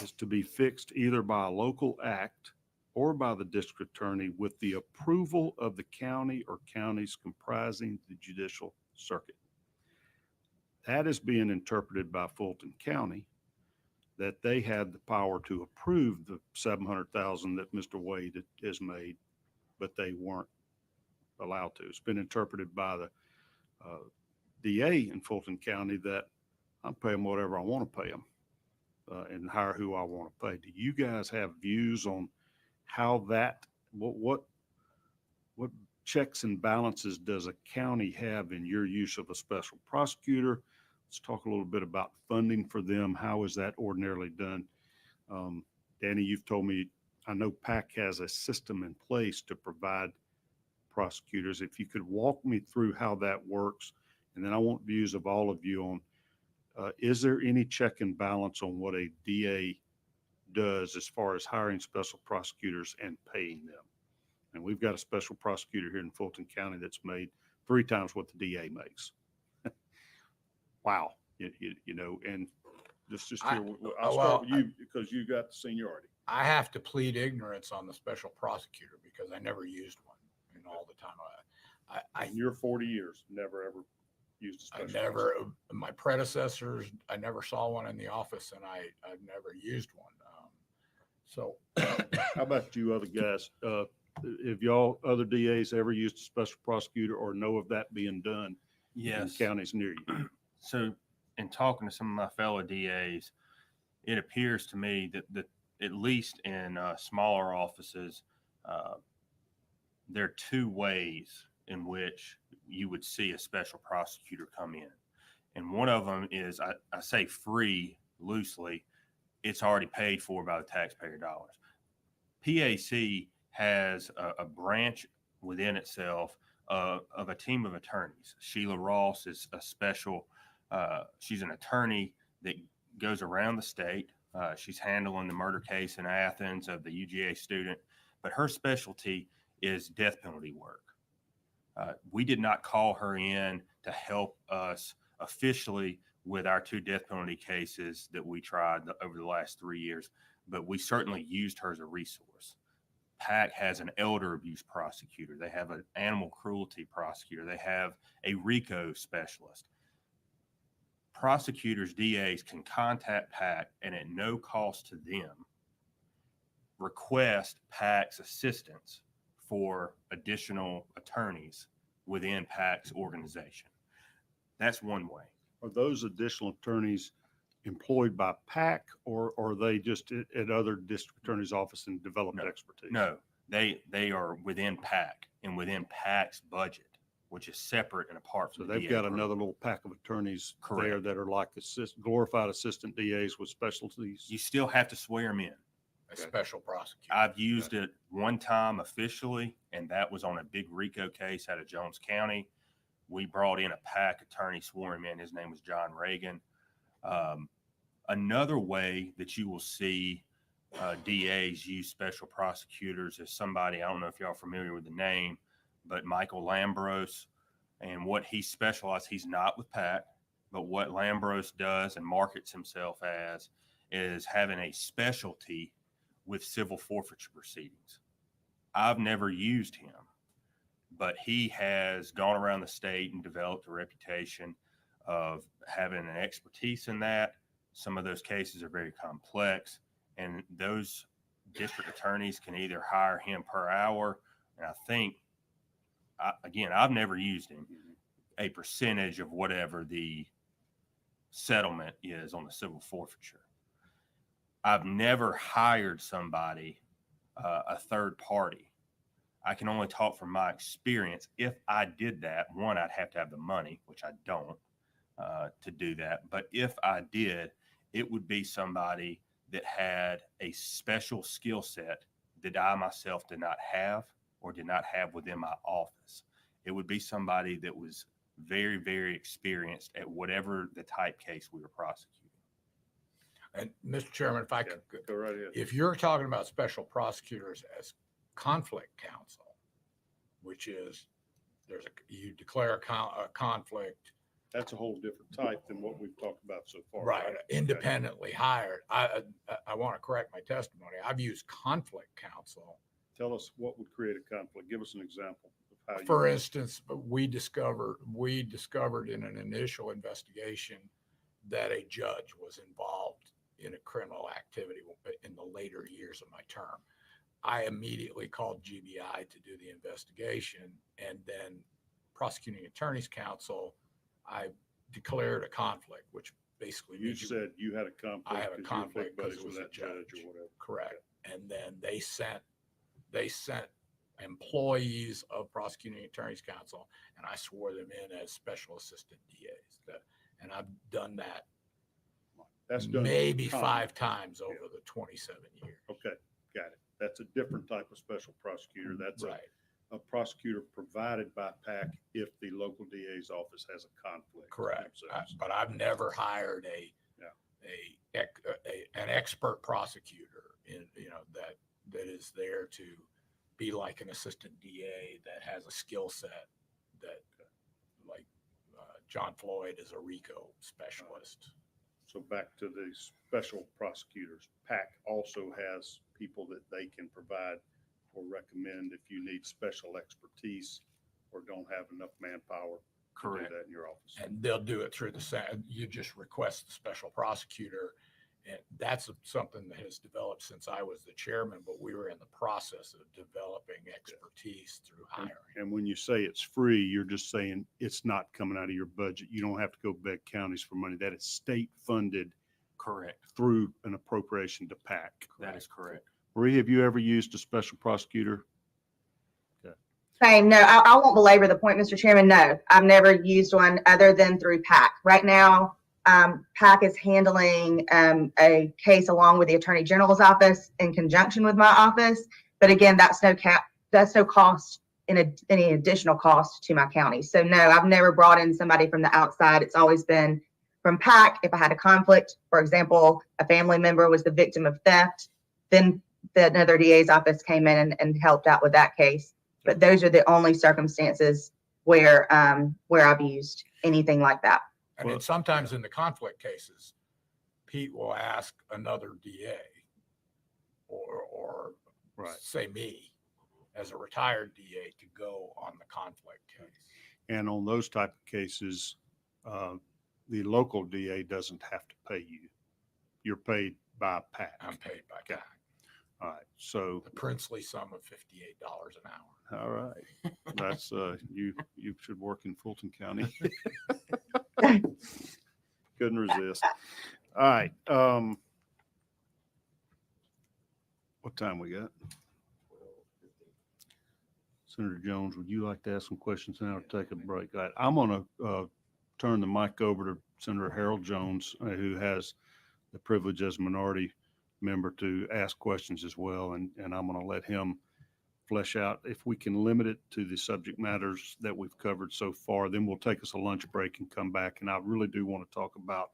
is to be fixed either by a local act or by the district attorney with the approval of the county or counties comprising the judicial circuit. That is being interpreted by Fulton County that they had the power to approve the $700,000 that Mr. Wade has made, but they weren't allowed to. It's been interpreted by the DA in Fulton County that I'm paying whatever I want to pay them and hire who I want to pay. Do you guys have views on how that, what checks and balances does a county have in your use of a special prosecutor? Let's talk a little bit about funding for them. How is that ordinarily done? Danny, you've told me, I know PAC has a system in place to provide prosecutors. If you could walk me through how that works, and then I want views of all of you on, is there any check and balance on what a DA does as far as hiring special prosecutors and paying them? And we've got a special prosecutor here in Fulton County that's made 3 times what the DA makes. Wow. And just here, I'll start with you because you got the seniority. I have to plead ignorance on the special prosecutor because I never used one in all the time. In your 40 years, never ever used a special prosecutor. My predecessors, I never saw one in the office, and I've never used one. So how about you other guys? Have y'all other DAs ever used a special prosecutor or know of that being done in counties near you? So in talking to some of my fellow DAs, it appears to me that at least in smaller offices, there are 2 ways in which you would see a special prosecutor come in. And one of them is, I say free loosely, it's already paid for by the taxpayer dollars. PAC has a branch within itself of a team of attorneys. Sheila Ross is a special, she's an attorney that goes around the state. She's handling the murder case in Athens of the UGA student, but her specialty is death penalty work. We did not call her in to help us officially with our 2 death penalty cases that we tried over the last 3 years, but we certainly used her as a resource. PAC has an elder abuse prosecutor. They have an animal cruelty prosecutor. They have a RICO specialist. Prosecutors, DAs can contact PAC and at no cost to them request PAC's assistance for additional attorneys within PAC's organization. That's one way. Are those additional attorneys employed by PAC or are they just at other district attorney's office and developed expertise? No, they are within PAC and within PAC's budget which is separate and apart So from the they've DA got group. another little pack of attorneys there Correct. that are like glorified assistant DAs with specialties. You still have to swear them in. A special prosecutor. I've used it one time officially, and that was on a big RICO case out of Jones County. We brought in a PAC attorney, swore him in. His name was John Reagan. Another way that you will see DAs use special prosecutors is somebody, I don't know if y'all are familiar with the name, but Michael Lambros, and what he specializes, he's not with PAC, but what Lambros does and markets himself as is having a specialty with civil forfeiture proceedings. I've never used him, but he has gone around the state and developed a reputation of having an expertise in that. Some of those cases are very complex, and those district attorneys can either hire him per hour, and I think, again, I've never used him, a percentage of whatever the settlement is on the civil forfeiture. I've never hired somebody, a third party. I can only talk from my experience. If I did that, one, I'd have to have the money, which I don't, to do that. But if I did, it would be somebody that had a special skill set that I myself did not have or did not have within my office. It would be somebody that was very, very experienced at whatever the type case we were prosecuting. And Mr. Chairman, if I could, Go right ahead. if you're talking about special prosecutors as conflict counsel, which is you declare a conflict, That's a whole different type than what we've talked about so far. right, independently hired. I want to correct my testimony. I've used conflict counsel. Tell us what would create a conflict. Give us an example of how you. For instance, we discovered in an initial investigation that a judge was involved in a criminal activity in the later years of my term. I immediately called GBI to do the investigation, and then prosecuting attorney's counsel, I declared a conflict, which basically You means said you had a conflict. I have a 'cause you were conflict buddies because it was with a that judge judge. or whatever. correct. And then they sent employees of prosecuting attorney's counsel, and I swore them in as special assistant DAs. And I've done that That's done. maybe common. 5 times over the 27 years. Okay, got it. That's a different type of special prosecutor. That's Right. a prosecutor provided by PAC if the local DA's office has a conflict. Correct. themselves. But I've never hired an expert prosecutor that is there to be like an assistant DA that has a skill set that, like John Floyd is a RICO specialist. So back to the special prosecutors. PAC also has people that they can provide or recommend if you need special expertise or don't have enough manpower to Correct. do that in your office. And they'll do it through you just request the special prosecutor. And that's something that has developed since I was the chairman, but we were in the process of developing expertise through hiring. And when you say it's free, you're just saying it's not coming out of your budget. You don't have to go beg counties for money. That is state funded Correct. through an appropriation to PAC. That is correct. Marie, have you ever used a special prosecutor? Same. No, I won't belabor the point, Mr. Chairman. No, I've never used one other than through PAC. Right now, PAC is handling a case along with the Attorney General's office in conjunction with my office. But again, that's no cost any additional cost to my county. So no, I've never brought in somebody from the outside. It's always been from PAC. If I had a conflict, for example, a family member was the victim of theft, then another DA's office came in and helped out with that case. But those are the only circumstances where I've used anything like that. And then sometimes in the conflict cases, Pete will ask another DA or Right. say me as a retired DA to go on the conflict case. And on those type of cases, the local DA doesn't have to pay you. You're paid by PAC. I'm paid by Okay. PAC. All right. So, The princely sum of $58 an hour. all right. That's, you should work in Fulton County. Couldn't resist. All right. What time we got? Senator Jones, would you like to ask some questions now or take a break? All right, I'm going to turn the mic over to Senator Harold Jones, who has the privilege as minority member to ask questions as well. And I'm going to let him flesh out. If we can limit it to the subject matters that we've covered so far, then we'll take us a lunch break and come back. And I really do want to talk about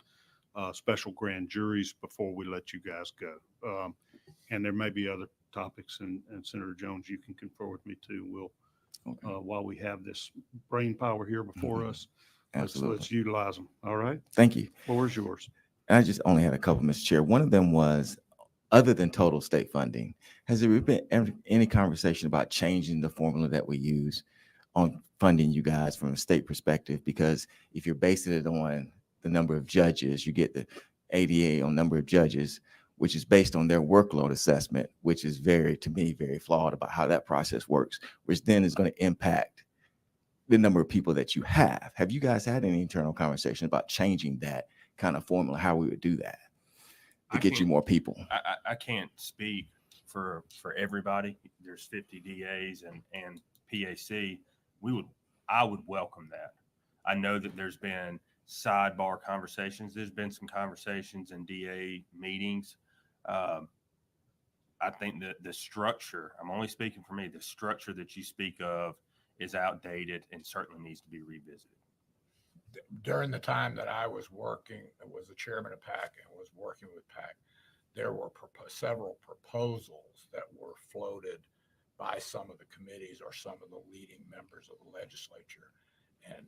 special grand juries before we let you guys go. And there may be other topics, and Senator Jones, you can confer with me too. We'll, while we have this brain power here before us, let's utilize them. All right. Thank you. Floor is yours. I just only had a couple, Mr. Chair. One of them was, other than total state funding, has there been any conversation about changing the formula that we use on funding you guys from a state perspective? Because if you're basing it on the number of judges, you get the ADA on number of judges, which is based on their workload assessment, which is to me, very flawed about how that process works, which then is going to impact the number of people that you have. Have you guys had any internal conversation about changing that kind of formula, how we would do that to get you more people? I can't speak for everybody. There's 50 DAs and PAC. I would welcome that. I know that there's been sidebar conversations. There's been some conversations in DA meetings. I think that the structure, I'm only speaking for me, the structure that you speak of is outdated and certainly needs to be revisited. During the time that I was working, was the chairman of PAC and was working with PAC, there were several proposals that were floated by some of the committees or some of the leading members of the legislature, and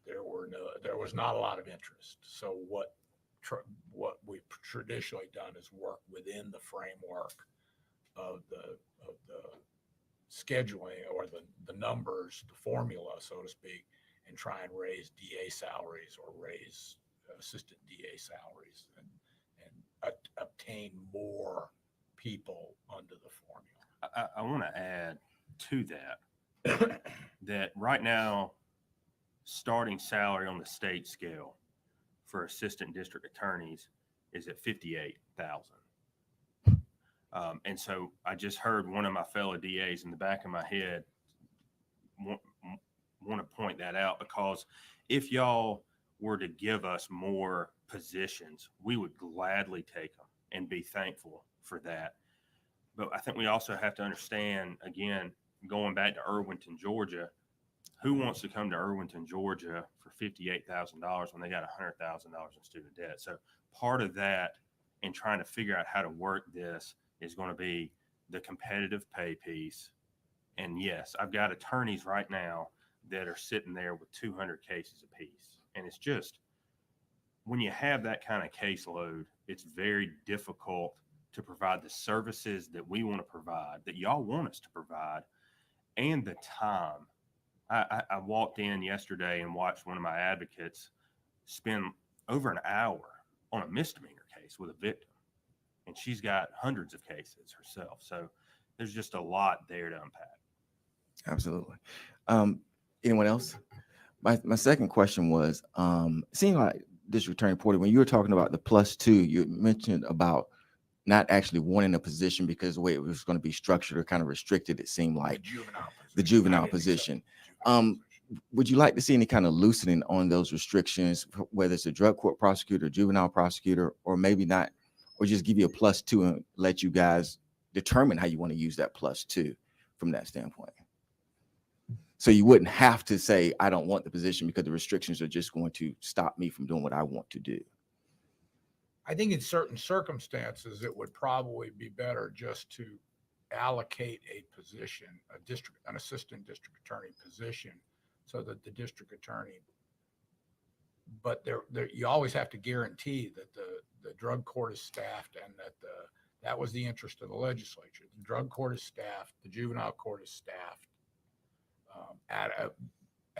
there was not a lot of interest. So what we've traditionally done is work within the framework of the scheduling or the numbers, the formula, so to speak, and try and raise DA salaries or raise assistant DA salaries and obtain more people under the formula. I want to add to that, that right now, starting salary on the state scale for assistant district attorneys is at $58,000. And so I just heard one of my fellow DAs in the back of my head want to point that out, because if y'all were to give us more positions, we would gladly take them and be thankful for that. But I think we also have to understand, again, going back to Irwinton, Georgia, who wants to come to Irwinton, Georgia for $58,000 when they got $100,000 in student debt? So part of that in trying to figure out how to work this is going to be the competitive pay piece. And yes, I've got attorneys right now that are sitting there with 200 cases apiece. And it's just, when you have that kind of caseload, it's very difficult to provide the services that we want to provide, that y'all want us to provide, and the time. I walked in yesterday and watched one of my advocates spend over an hour on a misdemeanor case with a victim, and she's got hundreds of cases herself. So there's just a lot there to unpack. Absolutely. Anyone else? My second question was, it seemed like District Attorney Porter, when you were talking about the +2, you mentioned about not actually wanting a position because the way it was going to be structured or kind of restricted, it seemed like the juvenile position. Would you like to see any kind of loosening on those restrictions, whether it's a drug court prosecutor, juvenile prosecutor, or maybe not, or just give you a +2 and let you guys determine how you want to use that +2 from that standpoint? So you wouldn't have to say, I don't want the position because the restrictions are just going to stop me from doing what I want to do. I think in certain circumstances, it would probably be better just to allocate a position, an assistant district attorney position, so that the district attorney, but you always have to guarantee that the drug court is staffed and that was the interest of the legislature. The drug court is staffed, the juvenile court is staffed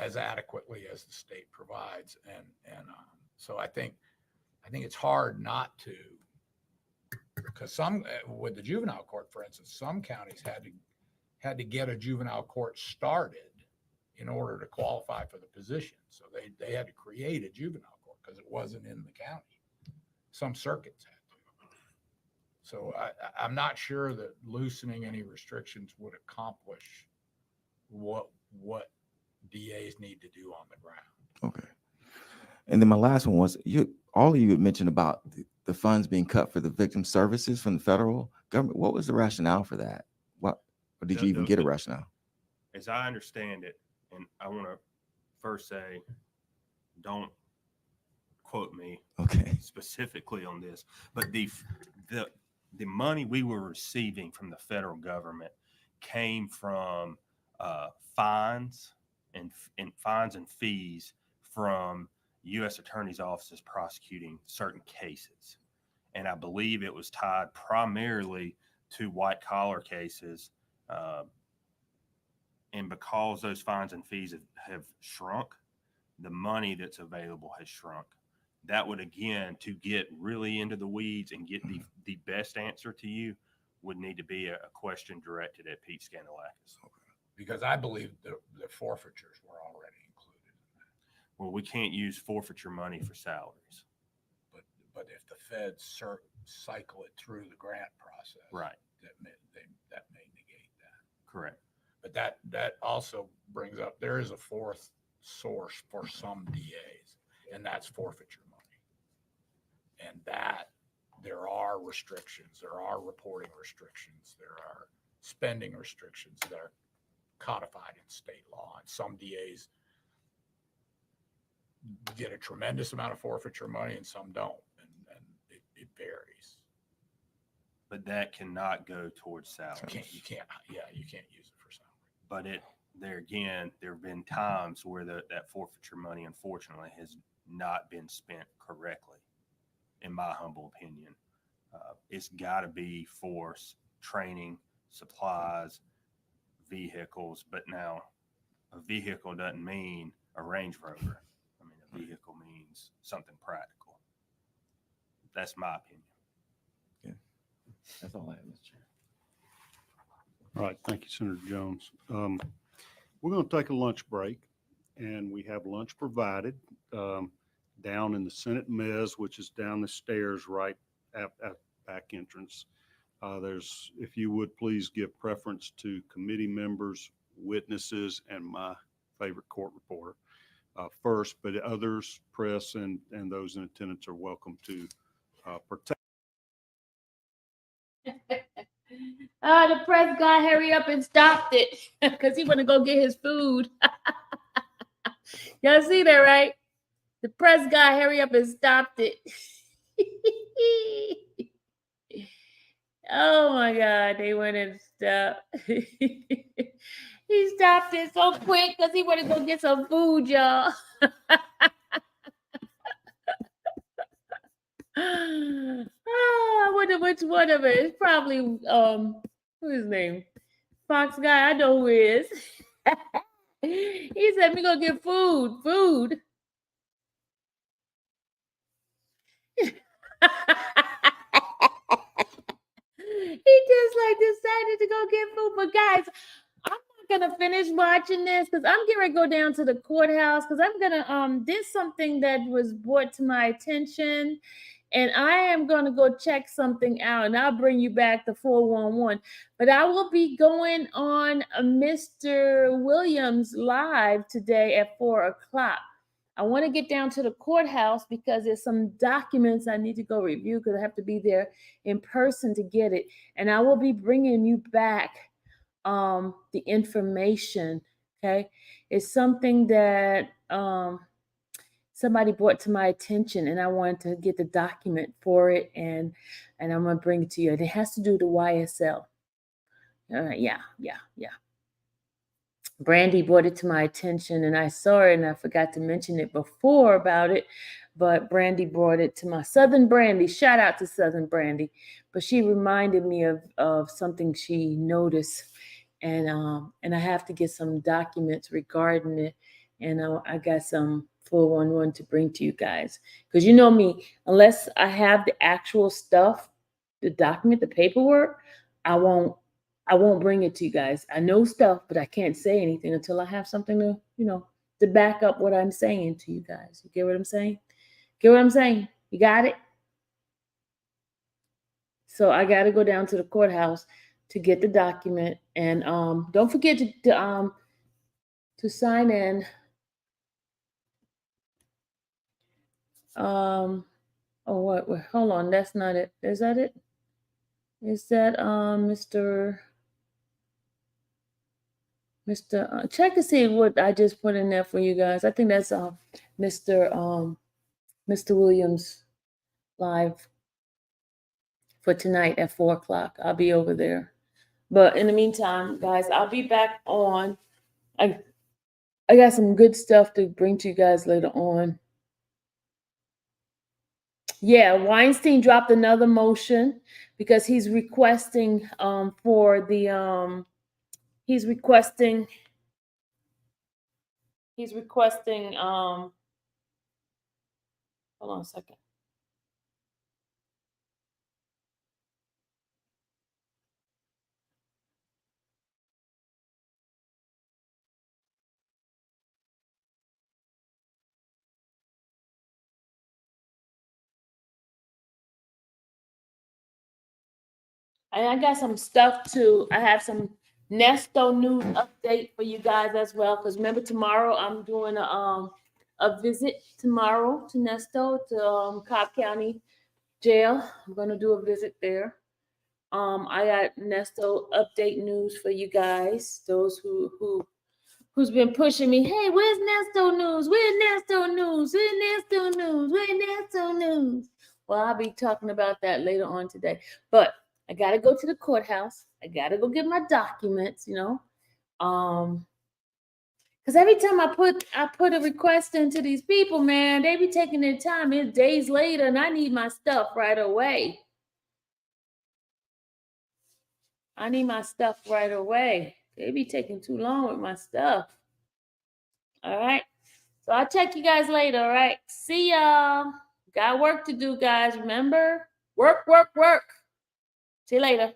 as adequately as the state provides. And so I think it's hard not to, because with the juvenile court, for instance, some counties had to get a juvenile court started in order to qualify for the position. So they had to create a juvenile court because it wasn't in the county. Some circuits had to. So I'm not sure that loosening any restrictions would accomplish what DAs need to do on the ground. Okay. And then my last one was all of you had mentioned about the funds being cut for the victim services from the federal government. What was the rationale for that? What, or did you even get a rationale? As I understand it, and I want to first say, don't quote me Okay. specifically on this, but the money we were receiving from the federal government came from fines and fees from U.S. attorneys' offices prosecuting certain cases. And I believe it was tied primarily to white collar cases. And because those fines and fees have shrunk, the money that's available has shrunk. That would, again, to get really into the weeds and get the best answer to you, would need to be a question directed at Pete Scandalakis. Because I believe the forfeitures were already included in that. Well, we can't use forfeiture money for salaries. But if the feds cycle it through the grant process, Right. that may negate that. Correct. But that also brings up, there is a fourth source for some DAs, and that's forfeiture money. And that there are restrictions, there are reporting restrictions, there are spending restrictions that are codified in state law. And some DAs get a tremendous amount of forfeiture money and some don't. And it varies. But that cannot go towards salaries. You can't use it for salary. But there have been times where that forfeiture money, unfortunately, has not been spent correctly, in my humble opinion. It's got to be for training, supplies, vehicles. But now a vehicle doesn't mean a Range Rover. I mean, a vehicle means something practical. That's my opinion. Yeah, that's all I have, Mr. Chair. All right, thank you, Senator Jones. We're going to take a lunch break, and we have lunch provided down in the Senate mezz, which is down the stairs right at back entrance. There's, if you would please give preference to committee members, witnesses, and my favorite court reporter first, but others, press, and those in attendance are welcome to partake. The press guy, hurry up and stopped it because he want to go get his food. Y'all see that, right? The press guy, hurry up and stopped it. Oh my God, they went and stopped. He stopped it so quick because he want to go get some food, y'all. I wonder which one of it. It's probably who's his name? Fox guy. I know who he is. He said, "Me go get food." He just like decided to go get food. But guys, I'm not gonna finish watching this because I'm getting ready to go down to the courthouse because I'm gonna there's something that was brought to my attention. And I am going to go check something out, and I'll bring you back the 411. But I will be going on Mr. Williams live today at 4 o'clock. I want to get down to the courthouse because there's some documents I need to go review because I have to be there in person to get it. And I will be bringing you back the information, okay? It's something that somebody brought to my attention, and I wanted to get the document for it, and I'm gonna bring it to you. And it has to do with the YSL. Yeah. Brandy brought it to my attention, and I saw it, and I forgot to mention it before about it, but Brandy brought it to my Southern Brandy. Shout out to Southern Brandy, but she reminded me of something she noticed, and I have to get some documents regarding it, and I got some 411 to bring to you guys, because you know me, unless I have the actual stuff, the document, the paperwork, I won't bring it to you guys. I know stuff, but I can't say anything until I have something to back up what I'm saying to you guys. You get what I'm saying? You got it? So I got to go down to the courthouse to get the document. And don't forget to sign in. Oh, what? Hold on. That's not it. Is that it? Is that Mr. Check to see what I just put in there for you guys. I think that's Mr. Williams live for tonight at 4 o'clock. I'll be over there. But in the meantime, guys, I'll be back on. I got some good stuff to bring to you guys later on. Yeah, Weinstein dropped another motion because he's requesting for the he's requesting hold on a second. And I got some stuff too. I have some Nesto news update for you guys as well. Because remember, tomorrow I'm doing a visit tomorrow to Nesto, to Cobb County Jail. I'm gonna do a visit there. I got Nesto update news for you guys. Those who's been pushing me. Hey, where's Nesto news? Where's Nesto news? Where's Nesto news? Where's Nesto news? Well, I'll be talking about that later on today. But I gotta go to the courthouse. I gotta go get my documents, because every time I put a request into these people, man, they be taking their time. It's days later, and I need my stuff right away. I need my stuff right away. They be taking too long with my stuff. All right. So I'll check you guys later. All right. See y'all. Got work to do, guys. Remember? Work, work, work. See you later.